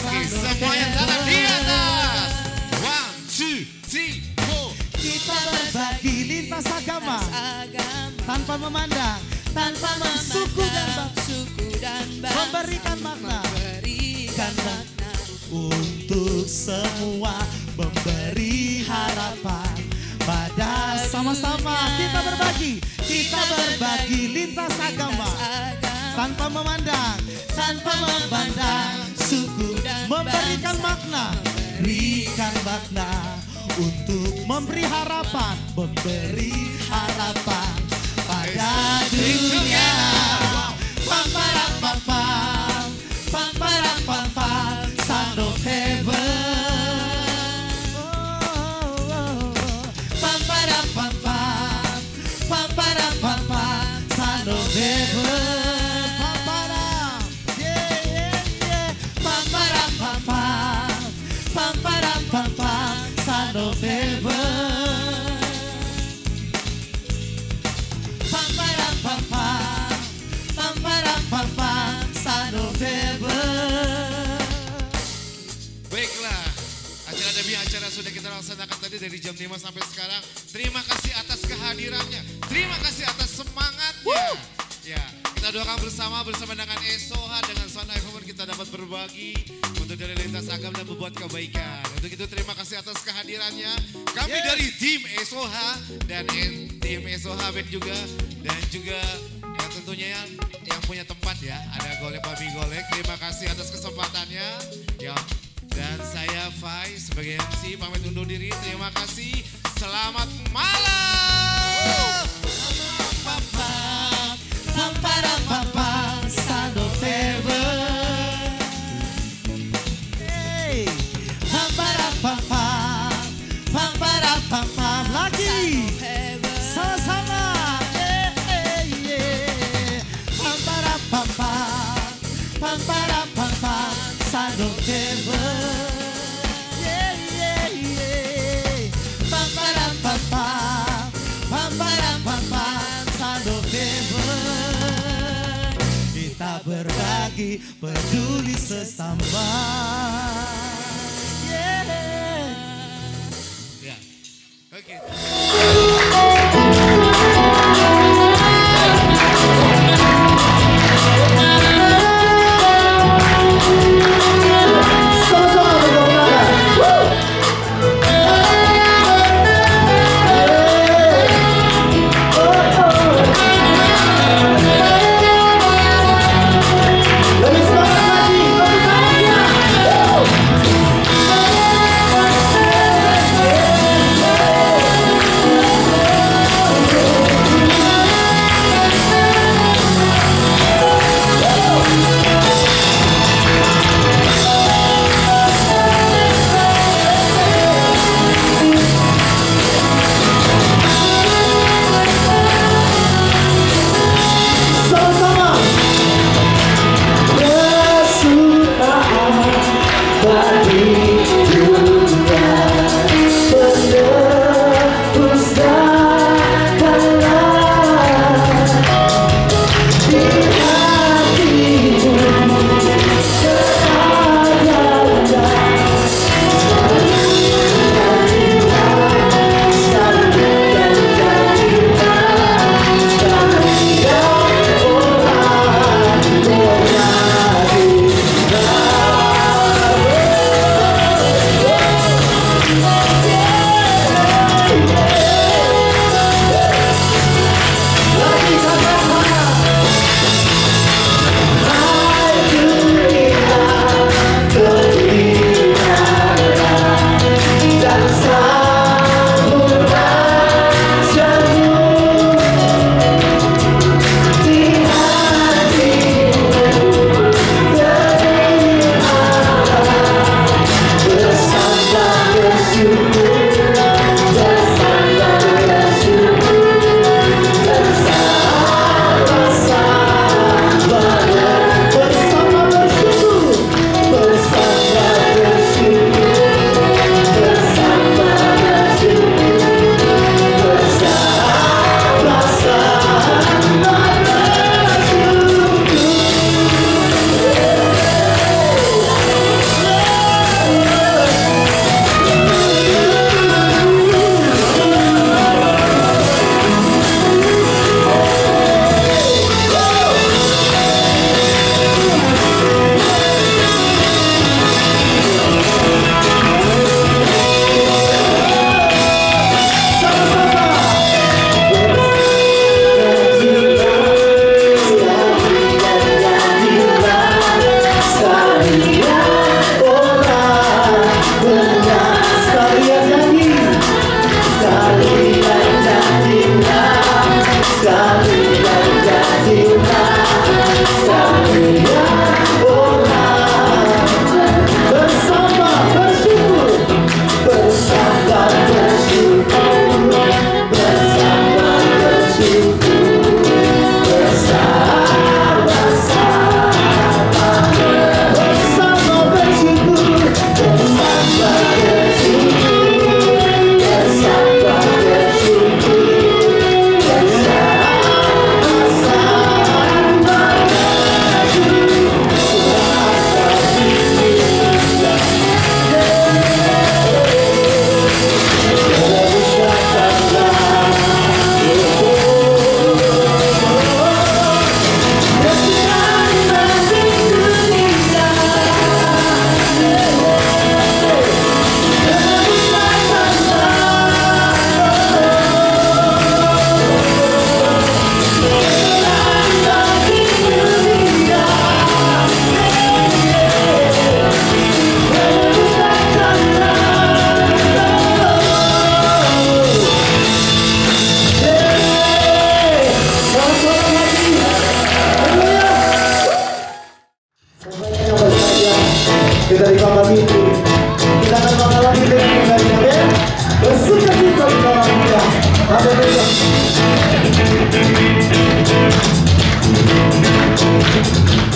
Oke, semuanya tangan di atas. tanpa memandang suku dan bangsa, memberikan makna untuk semua, memberi harapan pada sama-sama kita berbagi lintas agama tanpa memandang suku, memberikan makna untuk memberi harapan pada dunia. Pam param pam pam, pam param pam pam, Son of Heaven. Pam param pam pam, pam param pam pam, Son of Heaven. Pam param, yeah. Pam param pam pam, pam param pam pam, Son of Heaven. Pam param pam pam, pam param pam pam, Son of Heaven. Baiklah, acara demi acara sudah kita laksanakan tadi dari jam 5 sampai sekarang. Terima kasih atas kehadirannya, terima kasih atas semangatnya. Ya, kita doakan bersama dengan Esoha, dengan Son of Heaven kita dapat berbagi untuk dari lintas agama dan membuat kebaikan. Untuk itu terima kasih atas kehadirannya. Kami dari tim Esoha dan tim Esoha Band juga, dan juga yang tentunya yang punya tempat ya, ada Golek Babi Golek. Terima kasih atas kesempatannya. Ya, dan saya Fai sebagai MC pamit undur diri. Terima kasih. Selamat malam. Pam param pam pam, Son of Heaven. Hey, pam param pam pam, pam param pam pam lagi. Sama-sama. Yeah. Pam param pam pam, pam param pam pam, Son of Heaven. Yeah. Pam param pam pam, pam param pam pam, Son of Heaven. Kita berbagi, peduli sesama. Yeah. Ya, oke.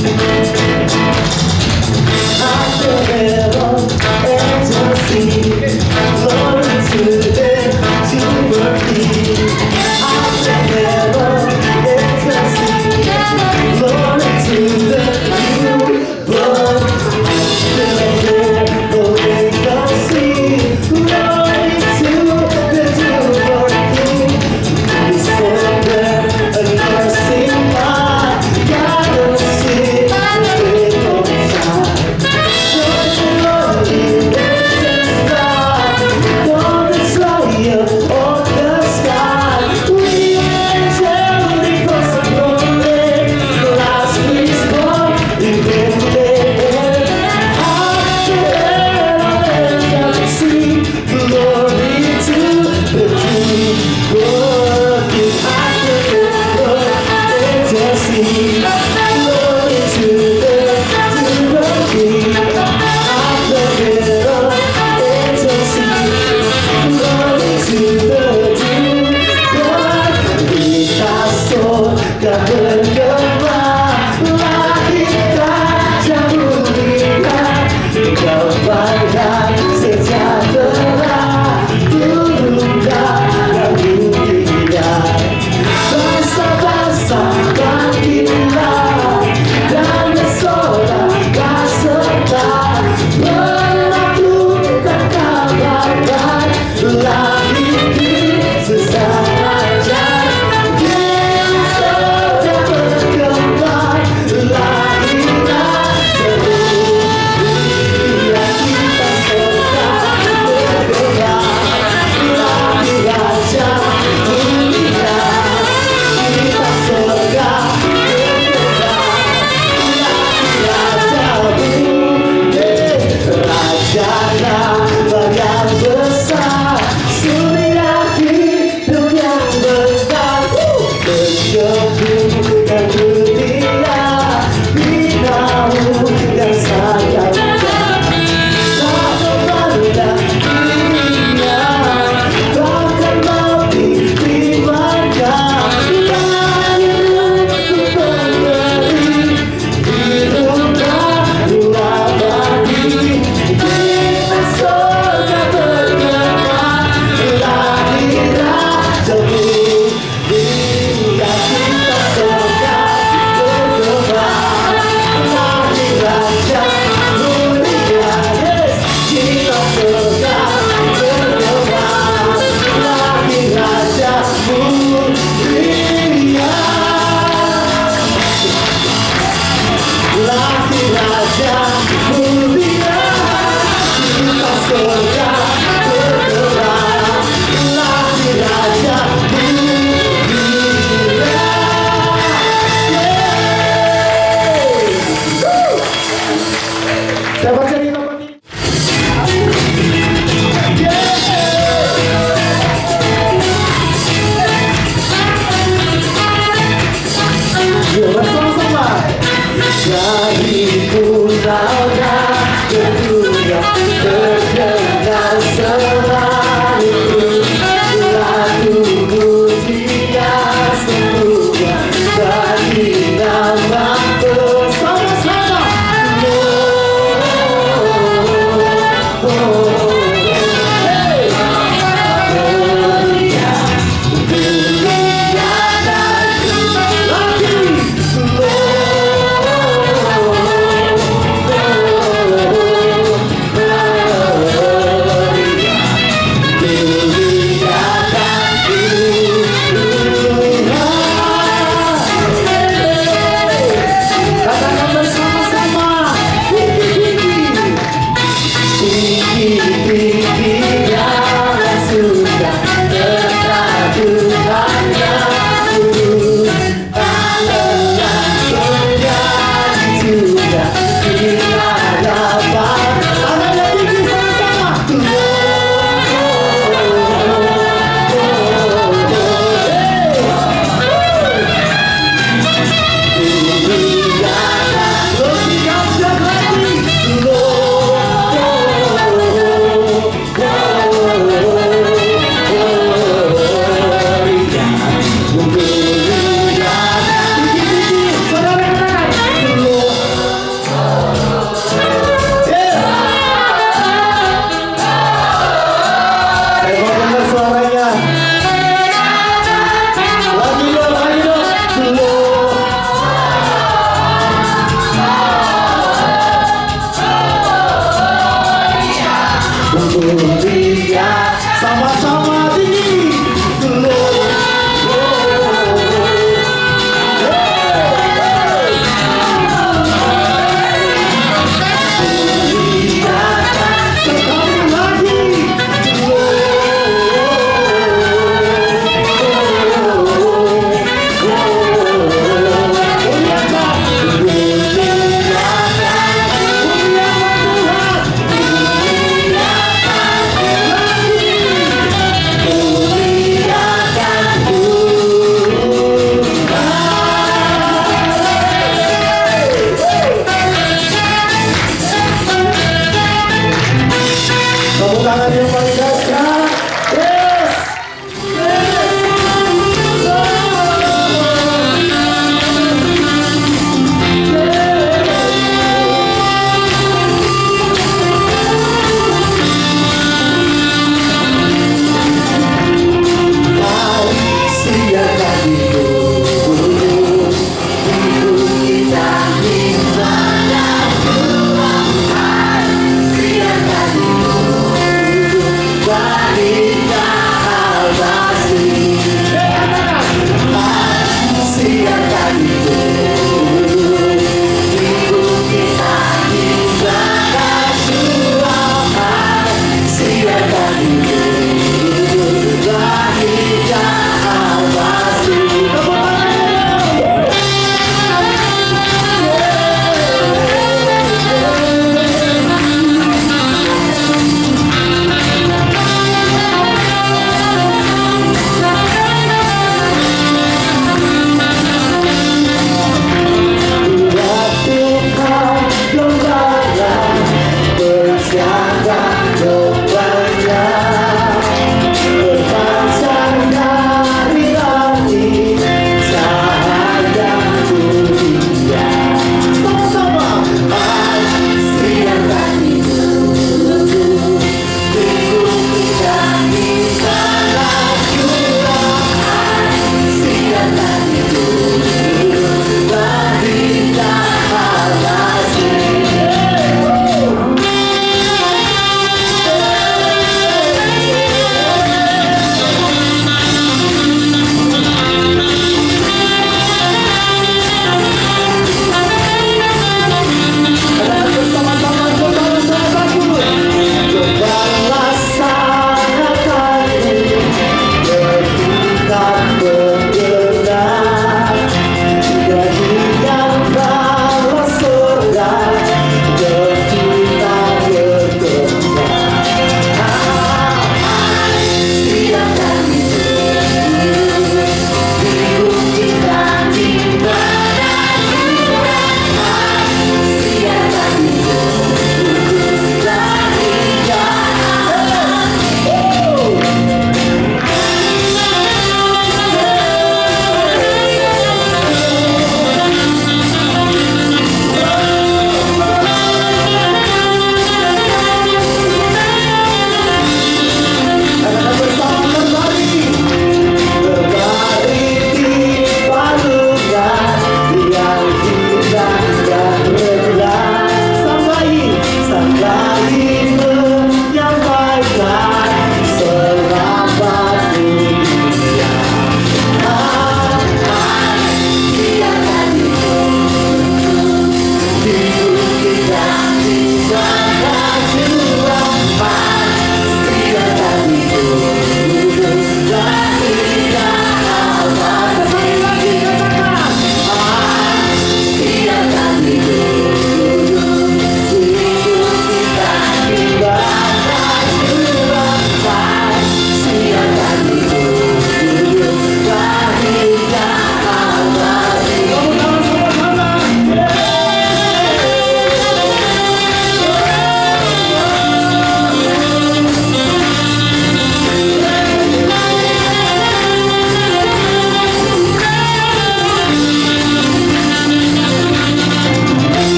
Laki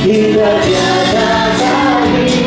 Hingga tiada lagi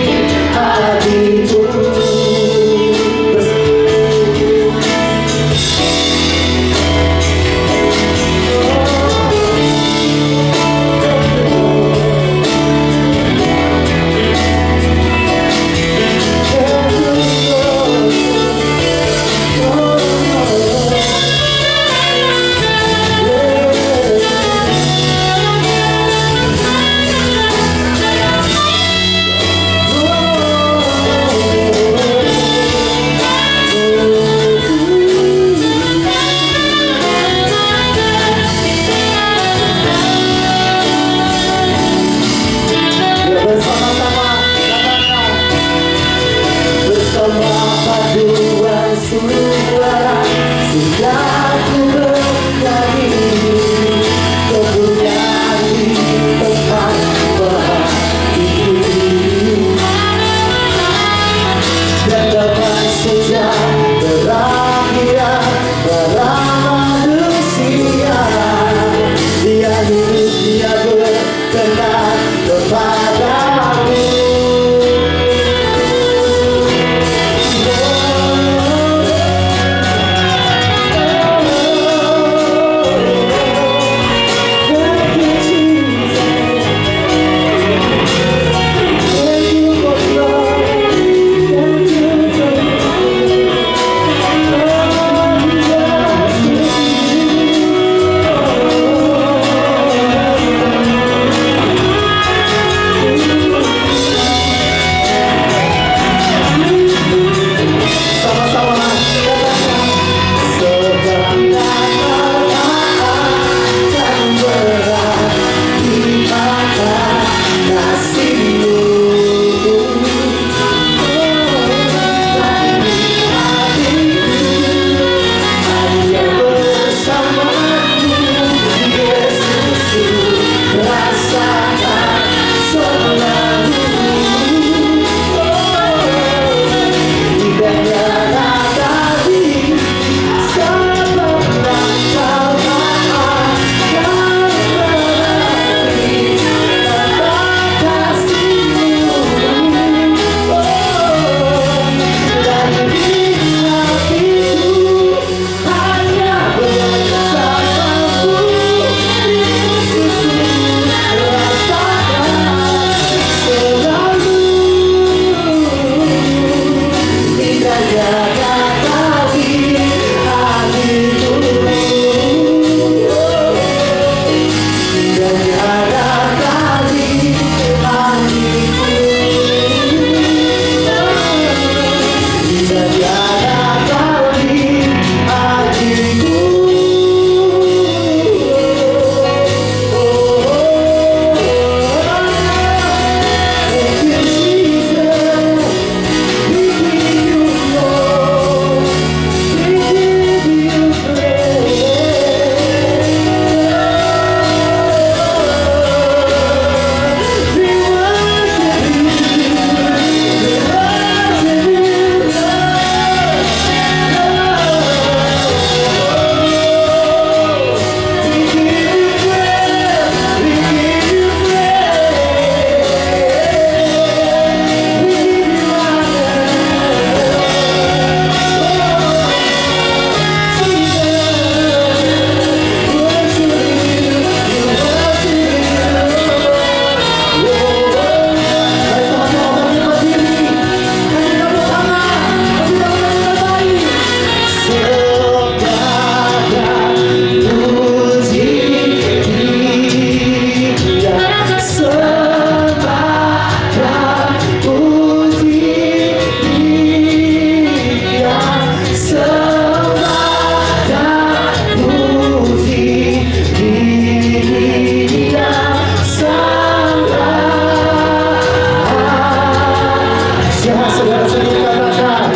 Saudara-saudara katakan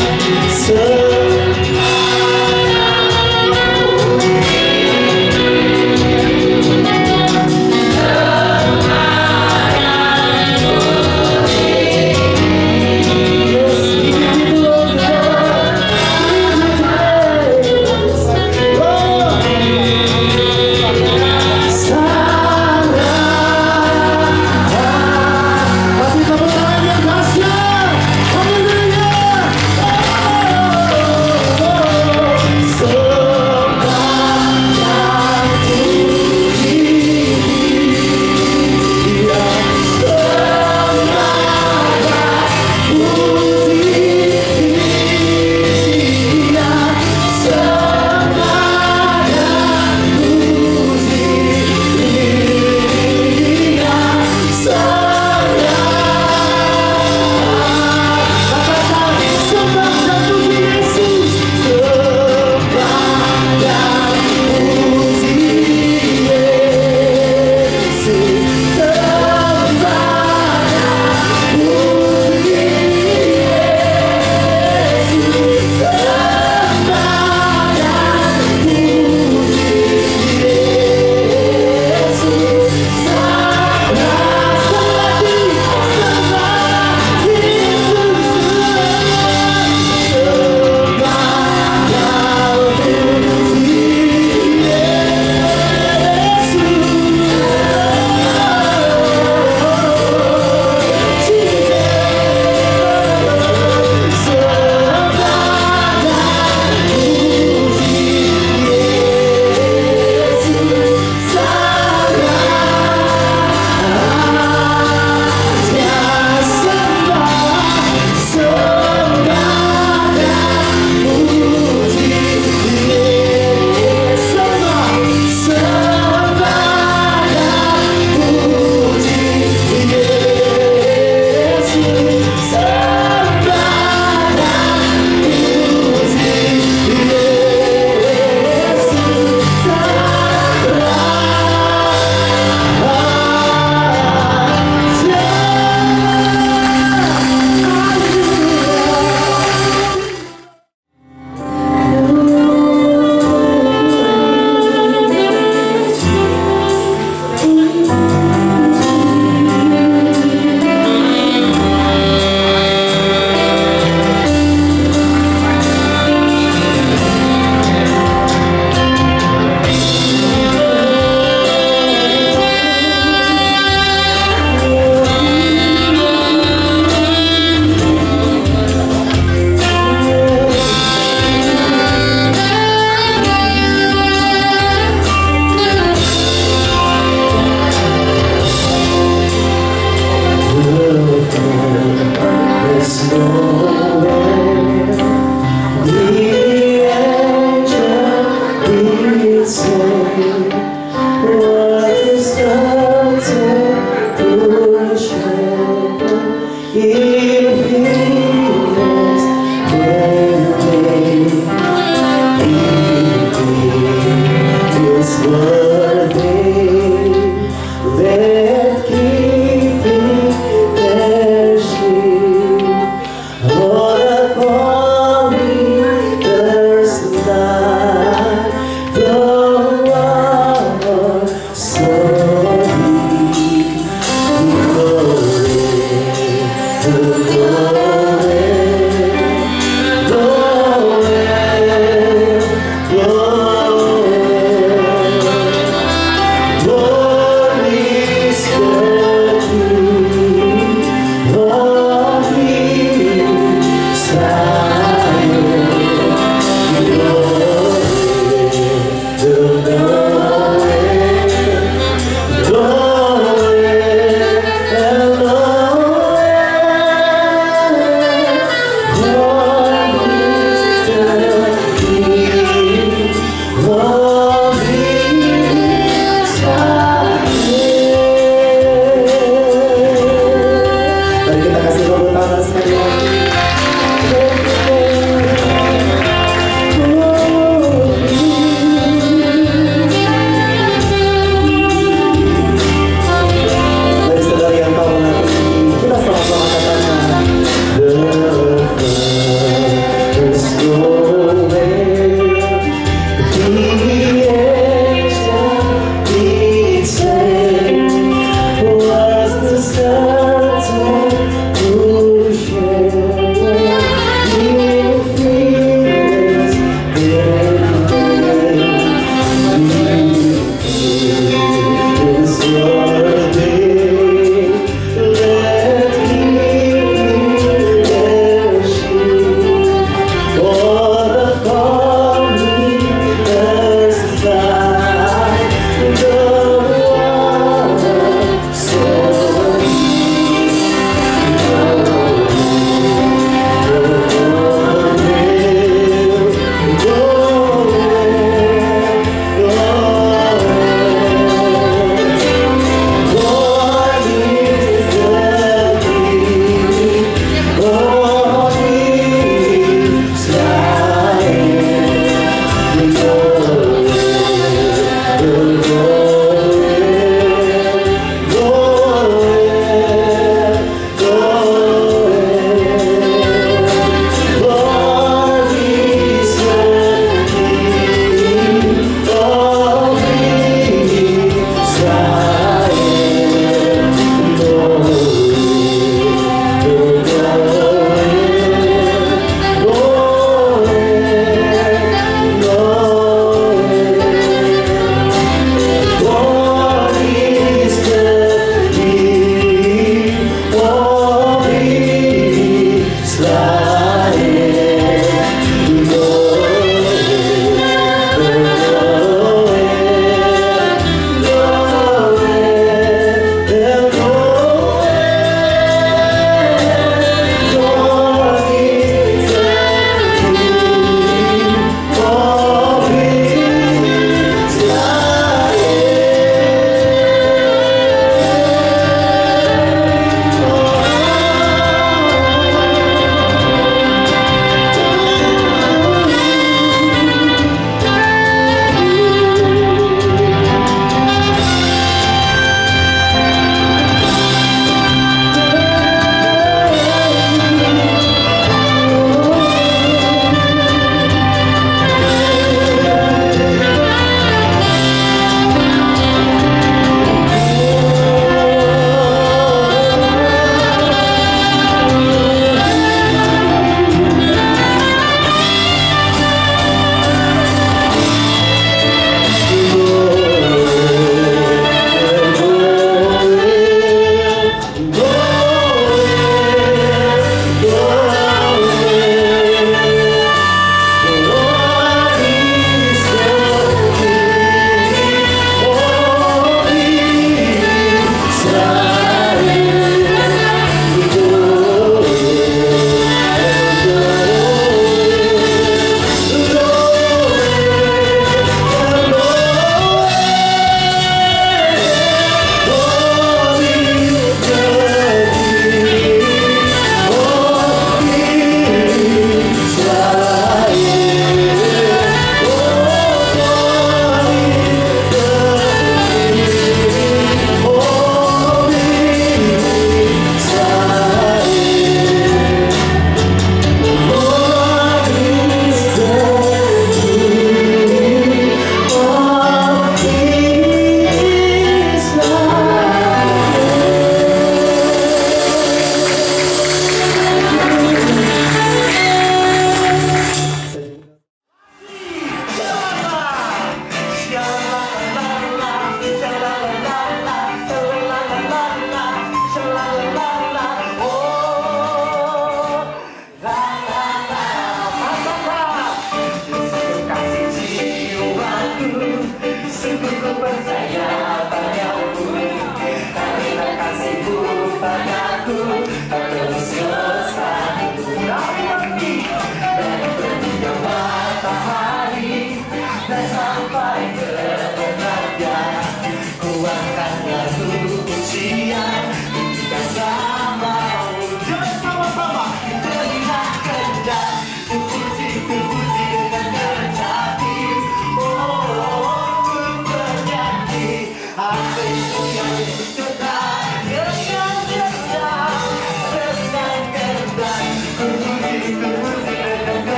Oh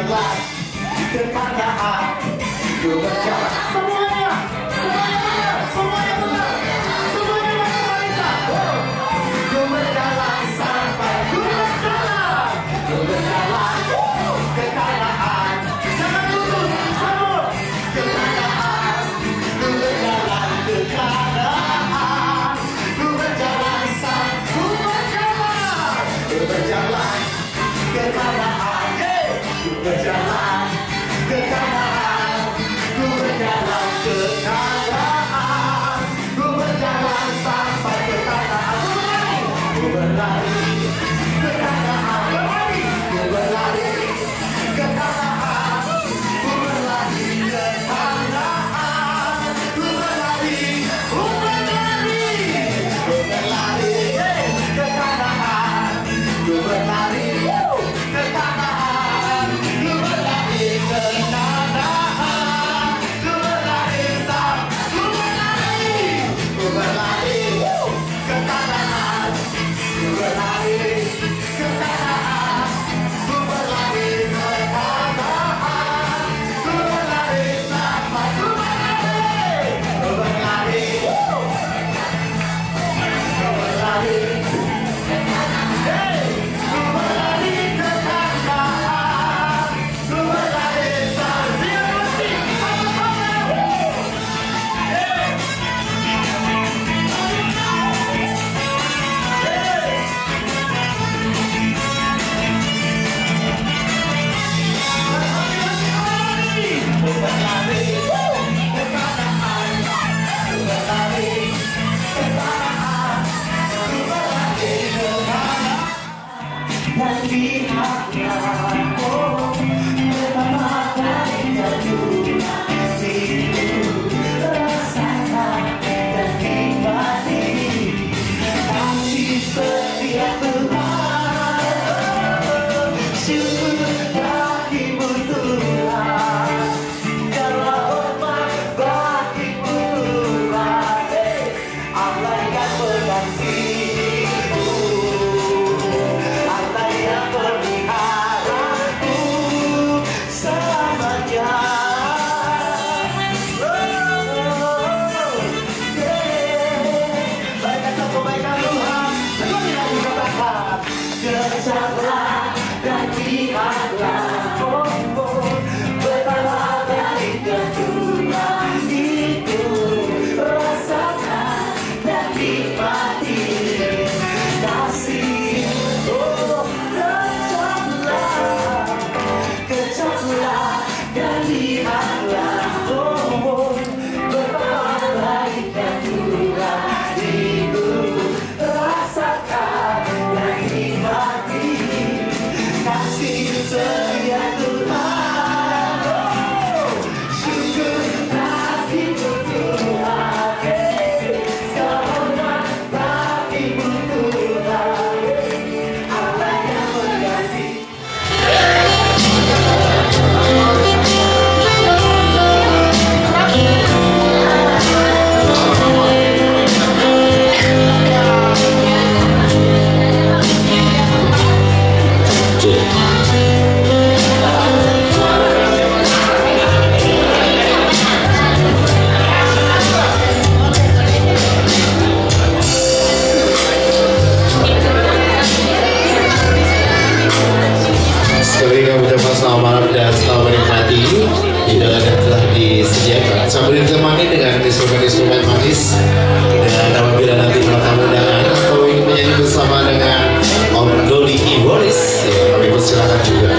berjalan ke kanan, ku berjalan. Semuanya, semuanya, semuanya benar, semuanya benar. Ku berjalan sampai ku berjalan, ku berjalan ke kanan. Jangan putus, sambut ke kanan. Ku berjalan ke kanan, ku berjalan sampai ku berjalan, ku berjalan ke kanan, ku berjalan ke kanan, ku berjalan ke kanan, ku berjalan sampai ke kanan, ku berlari ke kanan, ku berlari ke kanan, ku berlari ke kanan, ku berlari, ku berlari, ku berlari ke kanan, ku berlari ke kanan, ku berlari ke kanan, ku berlari ku berlari, ku berlari ke kanan, ku berlari ke kanan, ku berlari ke kanan, ku berlari sampai ku berlari, ku berlari, ku berlari. Selamat malam dan selamat menikmati hidangan yang telah disediakan. Sambil ditemani dengan instrumen-instrumen manis. Dan apabila nanti bertamu undangan atau ingin menyanyi bersama dengan Om Dodi Iboris, ya, kami persilakan juga.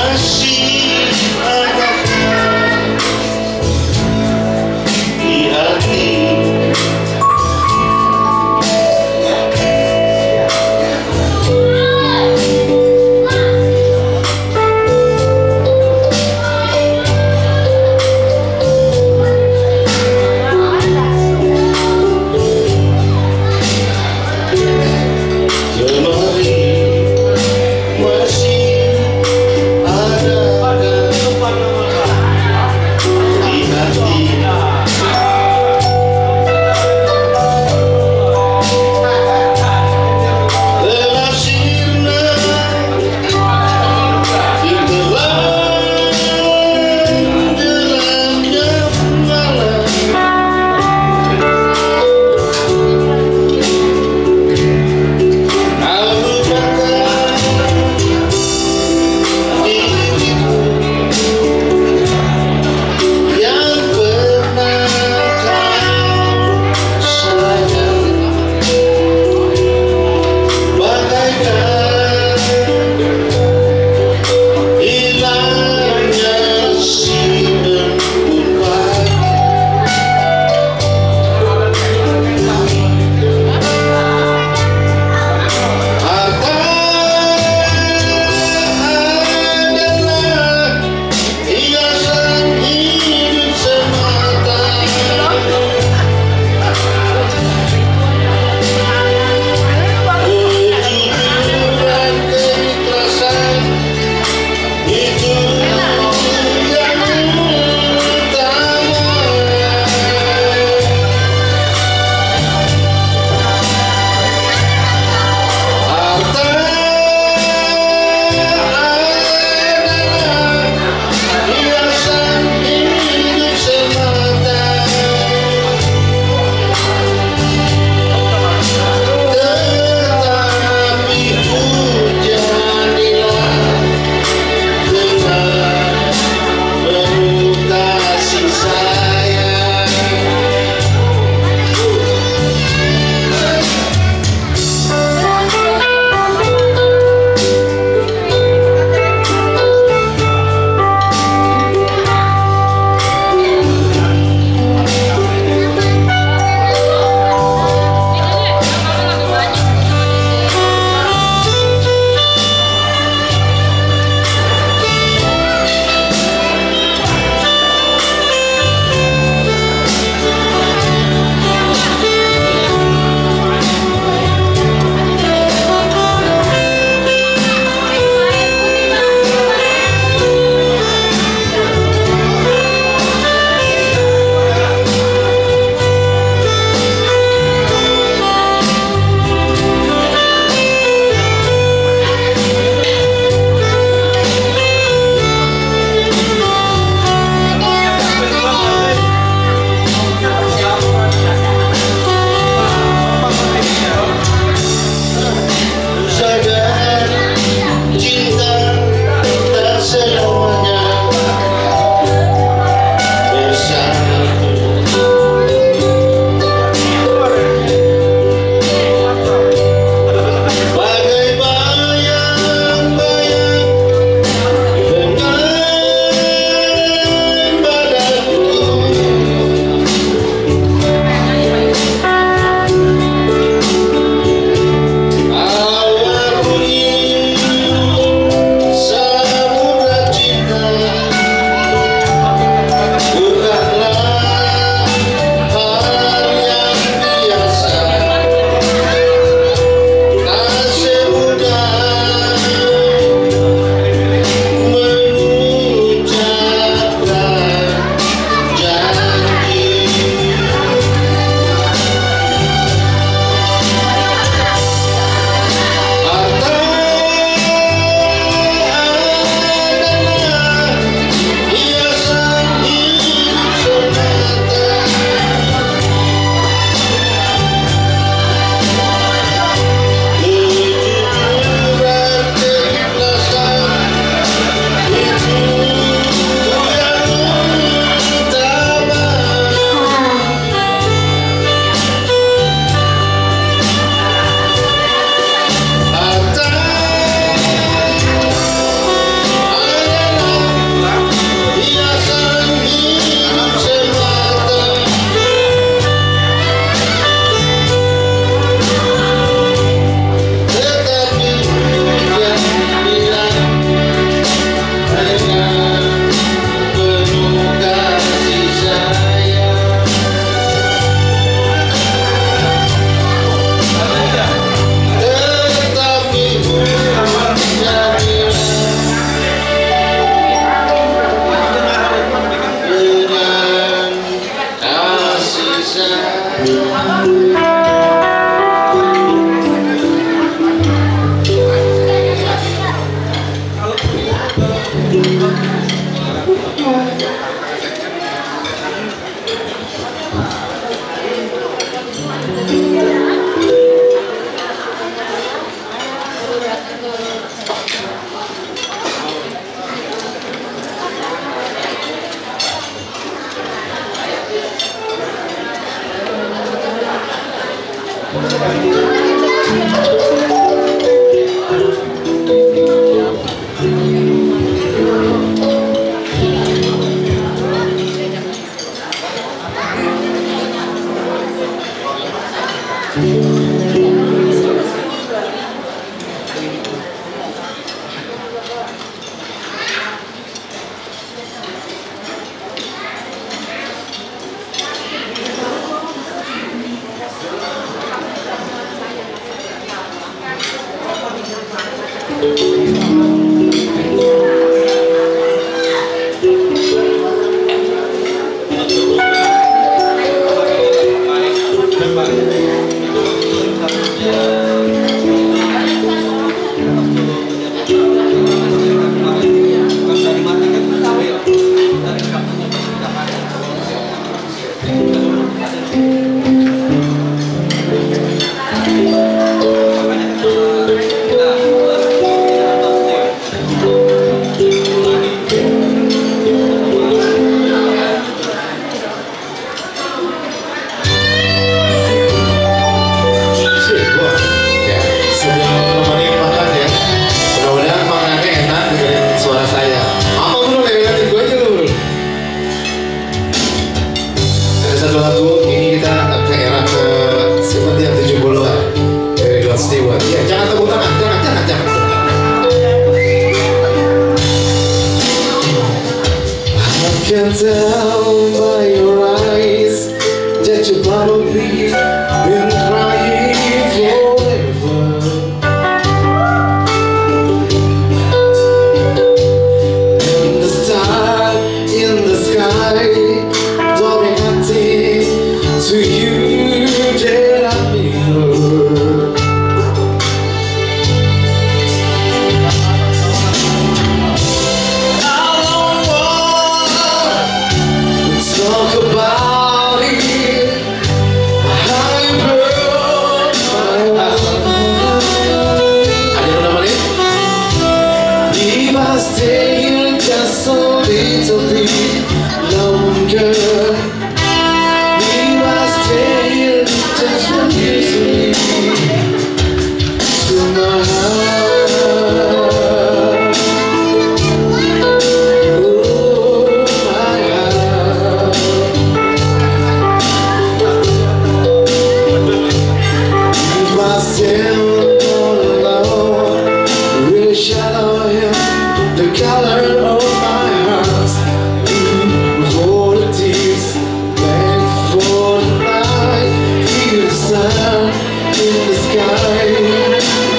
masih ada di hati. Lemari masih ada can tell by your eyes that you probably been crying forever. And the star in the sky don't mean nothing to you that I mirror. Talk about it, how you broke my heart. Ada yang namanya? If I stay here just a little bit longer, if I stay here just a little bit to my heart. The color of my heart, for the tears, back for the night, feel the sun in the sky,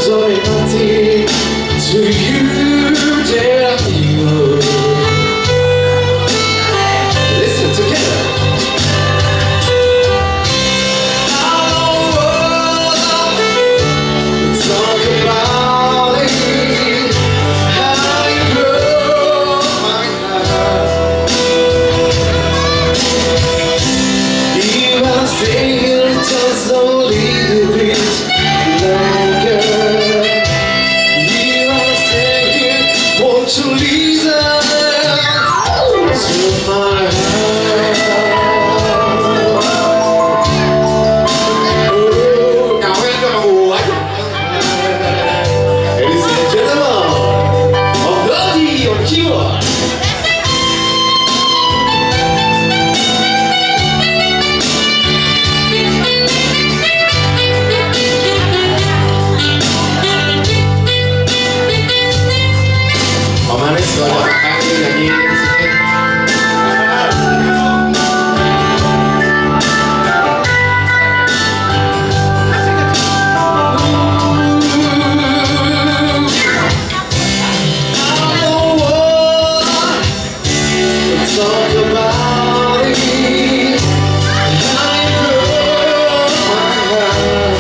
don't mean nothing to you, that you. Listen together. Talk about it. Just a little bit longer. You are staying here, won't you listen to my heart? Oh, kawin sama gua. Ladies and gentlemen, Om Dodi on keyboard. Manis kalau kaki lagi di sini. Talk about it. I broke my heart.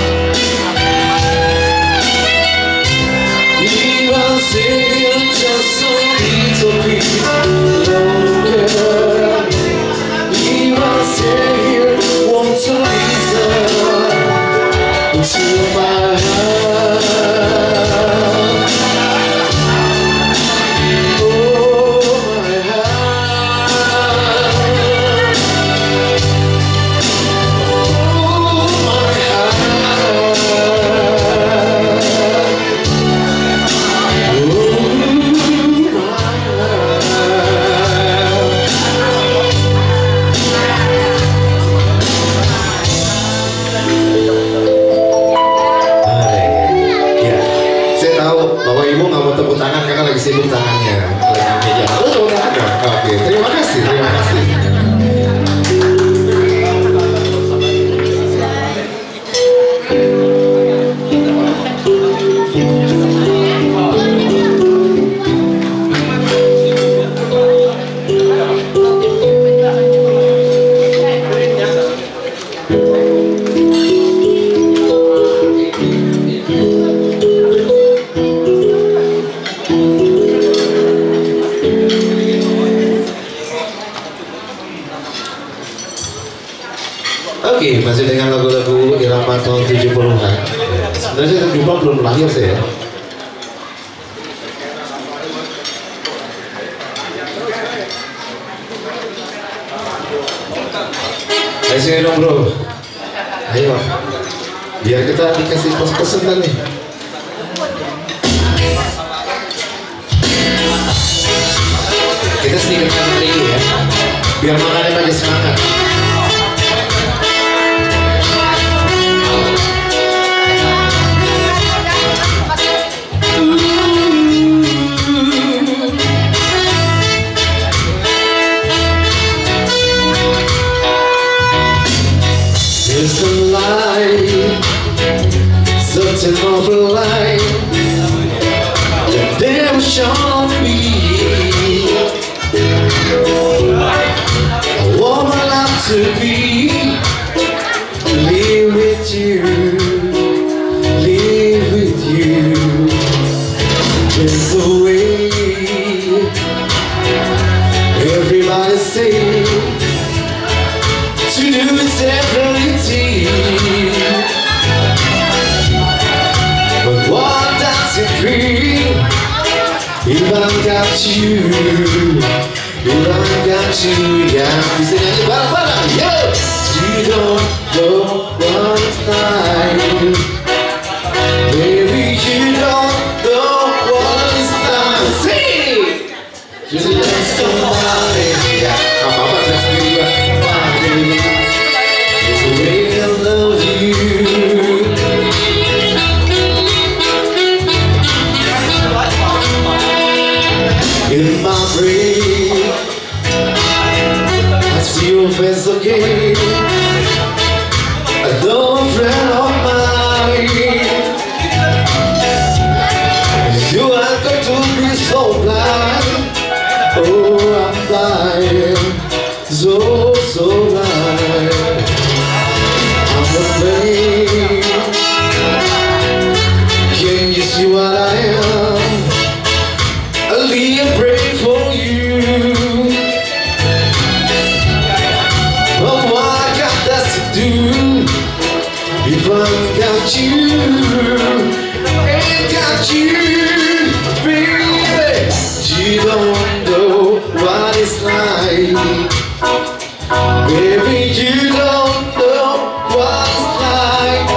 You are saying just a little bit longer. You are saying won't you listen to my heart? Bapak Ibu nggak mau tepuk tangan karena lagi sibuk tangannya, lagi meja. Oh, udah ada. Oke, terima kasih, terima kasih. Oke, masih dengan lagu-lagu irama tahun 70-an. Sebenarnya 70-an belum lahir saya. Ayo sini dong bro. Ayo, biar kita dikasih pos-posan nih. Kita sedikit lagi ya, biar makannya makin semangat. Everybody say to do is everything, but what does it bring if I got you? If I got you, yeah. Bisa nyanyi bareng-bareng, yo. You don't know what it's like, baby. You don't know what it's like. Sing. You love somebody, yeah. Apa-apa saya sendiri juga. It's the way I love you. In my brain, I see your face again. A dumb friend of mine. You are going to be so blind. Oh, I'm blind, so blind. I'm afraid. Can you see what I am? I'll be and pray for you. But what I got that to do if I got you? Ain't got you, baby. You don't know what it's like, baby. You don't know what it's like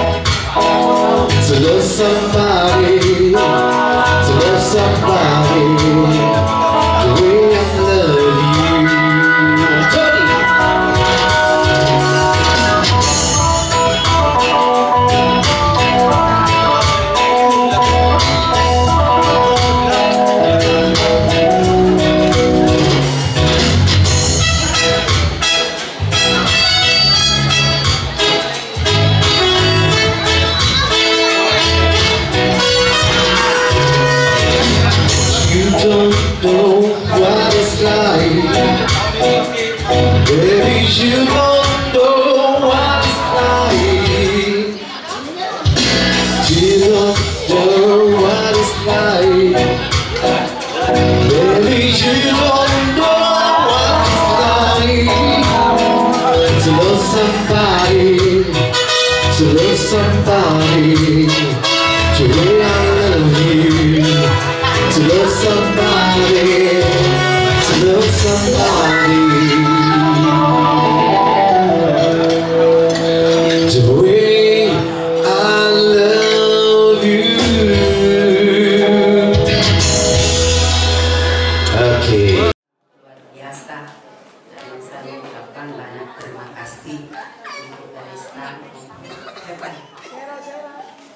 to love somebody, to love somebody the way I love you. Tony. Don't know what it's like, baby. You don't know what it's like. You don't know what it's like, baby. You don't know what it's like to love somebody, to love somebody the way I love you. To love somebody, to love somebody the way I love you. Okay. Luar biasa, dan saya mengucapkan banyak terima kasih untuk Barista Heaven,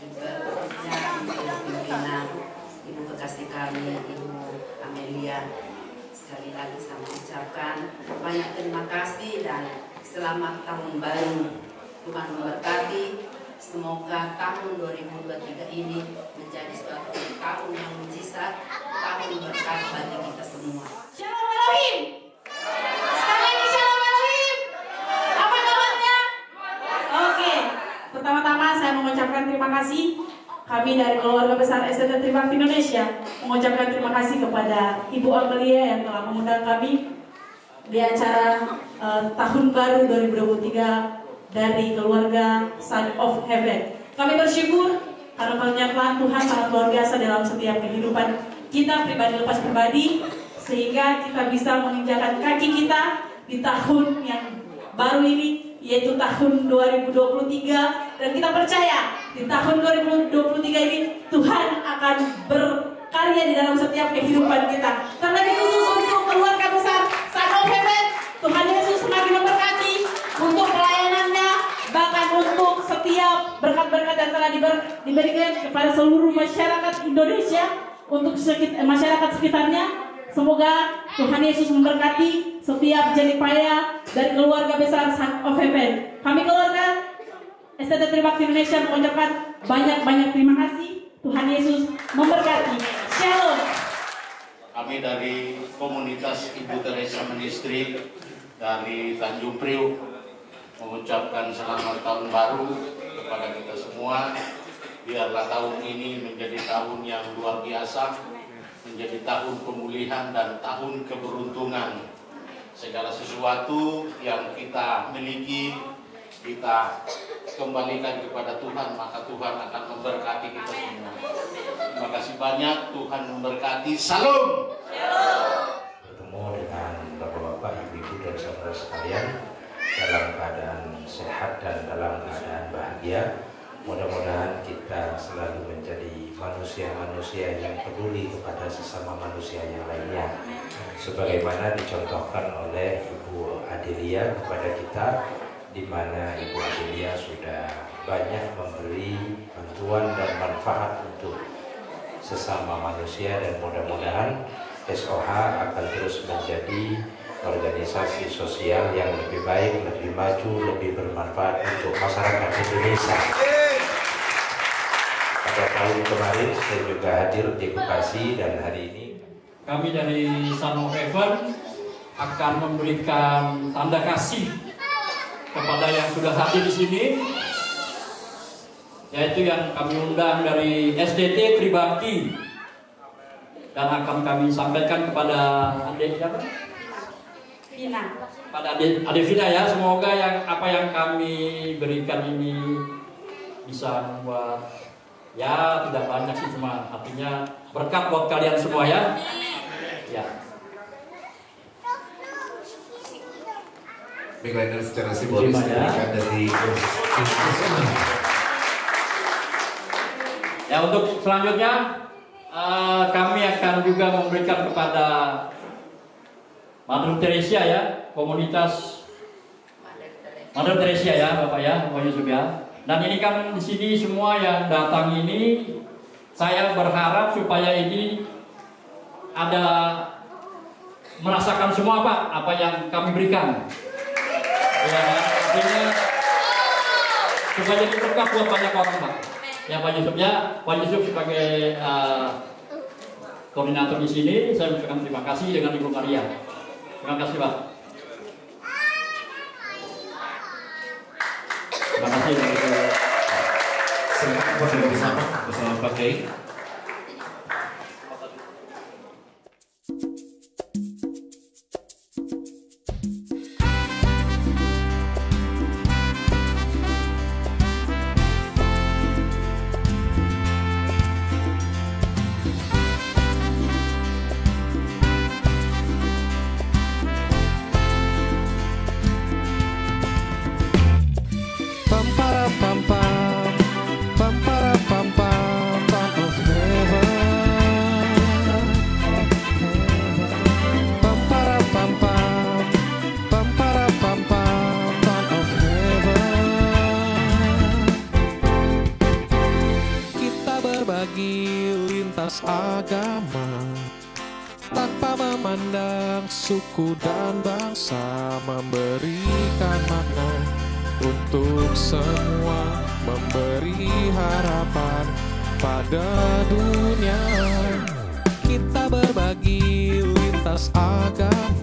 juga khususnya pimpinan Ibu kekasih kami, Ibu Amelia. Sekali lagi saya mengucapkan banyak terima kasih dan selamat tahun baru. Tuhan memberkati. Semoga tahun 2023 ini menjadi suatu tahun yang mujizat, tahun berkat bagi kita semua. Shalom Elohim. Sekali lagi Shalom Elohim. Apa kabarnya? Oke. Pertama-tama saya mengucapkan terima kasih. Kami dari keluarga besar SDT Tribakti Indonesia mengucapkan terima kasih kepada Ibu Amelia yang telah mengundang kami di acara Tahun Baru 2023 dari keluarga Son of Heaven. Kami bersyukur karena penyertaan Tuhan sangat luar biasa dalam setiap kehidupan kita pribadi lepas pribadi, sehingga kita bisa menginjakan kaki kita di tahun yang baru ini, yaitu tahun 2023, dan kita percaya di tahun 2023 ini Tuhan akan berkarya di dalam setiap kehidupan kita. Karena itu khusus untuk keluarga besar Son of Heaven, Tuhan Yesus semakin memberkati untuk pelayanannya, bahkan untuk setiap berkat-berkat yang telah diberikan kepada seluruh masyarakat Indonesia, untuk masyarakat sekitarnya. Semoga Tuhan Yesus memberkati setiap jeripaya dari keluarga besar Son of Heaven. Kami keluarga SDT Tribakti Indonesia mengucapkan banyak-banyak terima kasih. Tuhan Yesus memberkati. Shalom. Kami dari komunitas Ibu Teresa Ministry dari Tanjung Priuk mengucapkan selamat tahun baru kepada kita semua. Biarlah tahun ini menjadi tahun yang luar biasa, menjadi tahun pemulihan dan tahun keberuntungan, segala sesuatu yang kita miliki kita kembalikan kepada Tuhan, maka Tuhan akan memberkati kita semua. Terima kasih banyak, Tuhan memberkati. Salam. Bertemu dengan bapak-bapak, ibu-ibu dan saudara sekalian dalam keadaan sehat dan dalam keadaan bahagia. Mudah-mudahan kita selalu menjadi manusia-manusia yang peduli kepada sesama manusia yang lainnya, sebagaimana dicontohkan oleh Ibu Adelia kepada kita, di mana Ibu Adelia sudah banyak memberi bantuan dan manfaat untuk sesama manusia, dan mudah-mudahan SOH akan terus menjadi organisasi sosial yang lebih baik, lebih maju, lebih bermanfaat untuk masyarakat Indonesia. Pada tahun kemarin saya juga hadir di Bekasi, dan hari ini kami dari Son of Heaven akan memberikan tanda kasih kepada yang sudah hadir di sini, yaitu yang kami undang dari SDT Tribakti, dan akan kami sampaikan kepada adik siapa? Vina. Pada adik Vina ya. Semoga yang apa yang kami berikan ini bisa membuat, ya tidak banyak sih, cuma artinya berkat buat kalian semua ya. Ya. Baiklah, dan secara simbolis diberikan dari ya. Untuk selanjutnya kami akan juga memberikan kepada Mother Teresa ya, komunitas Mother Teresa ya, Bapak ya, Bapak Yusuf ya. Dan ini kan di sini semua yang datang ini, saya berharap supaya ini ada merasakan semua apa yang kami berikan. Ya, artinya supaya jadi berkah buat banyak orang, Pak. Ya, Pak Yusuf ya, Pak Yusuf sebagai koordinator di sini, saya mengucapkan terima kasih dengan Ibu Maria. Terima kasih, Pak. Terima kasih. Silakan bersama Pak Kiai. Agama tanpa memandang suku dan bangsa, memberikan makna untuk semua, memberi harapan pada dunia. Kita berbagi lintas agama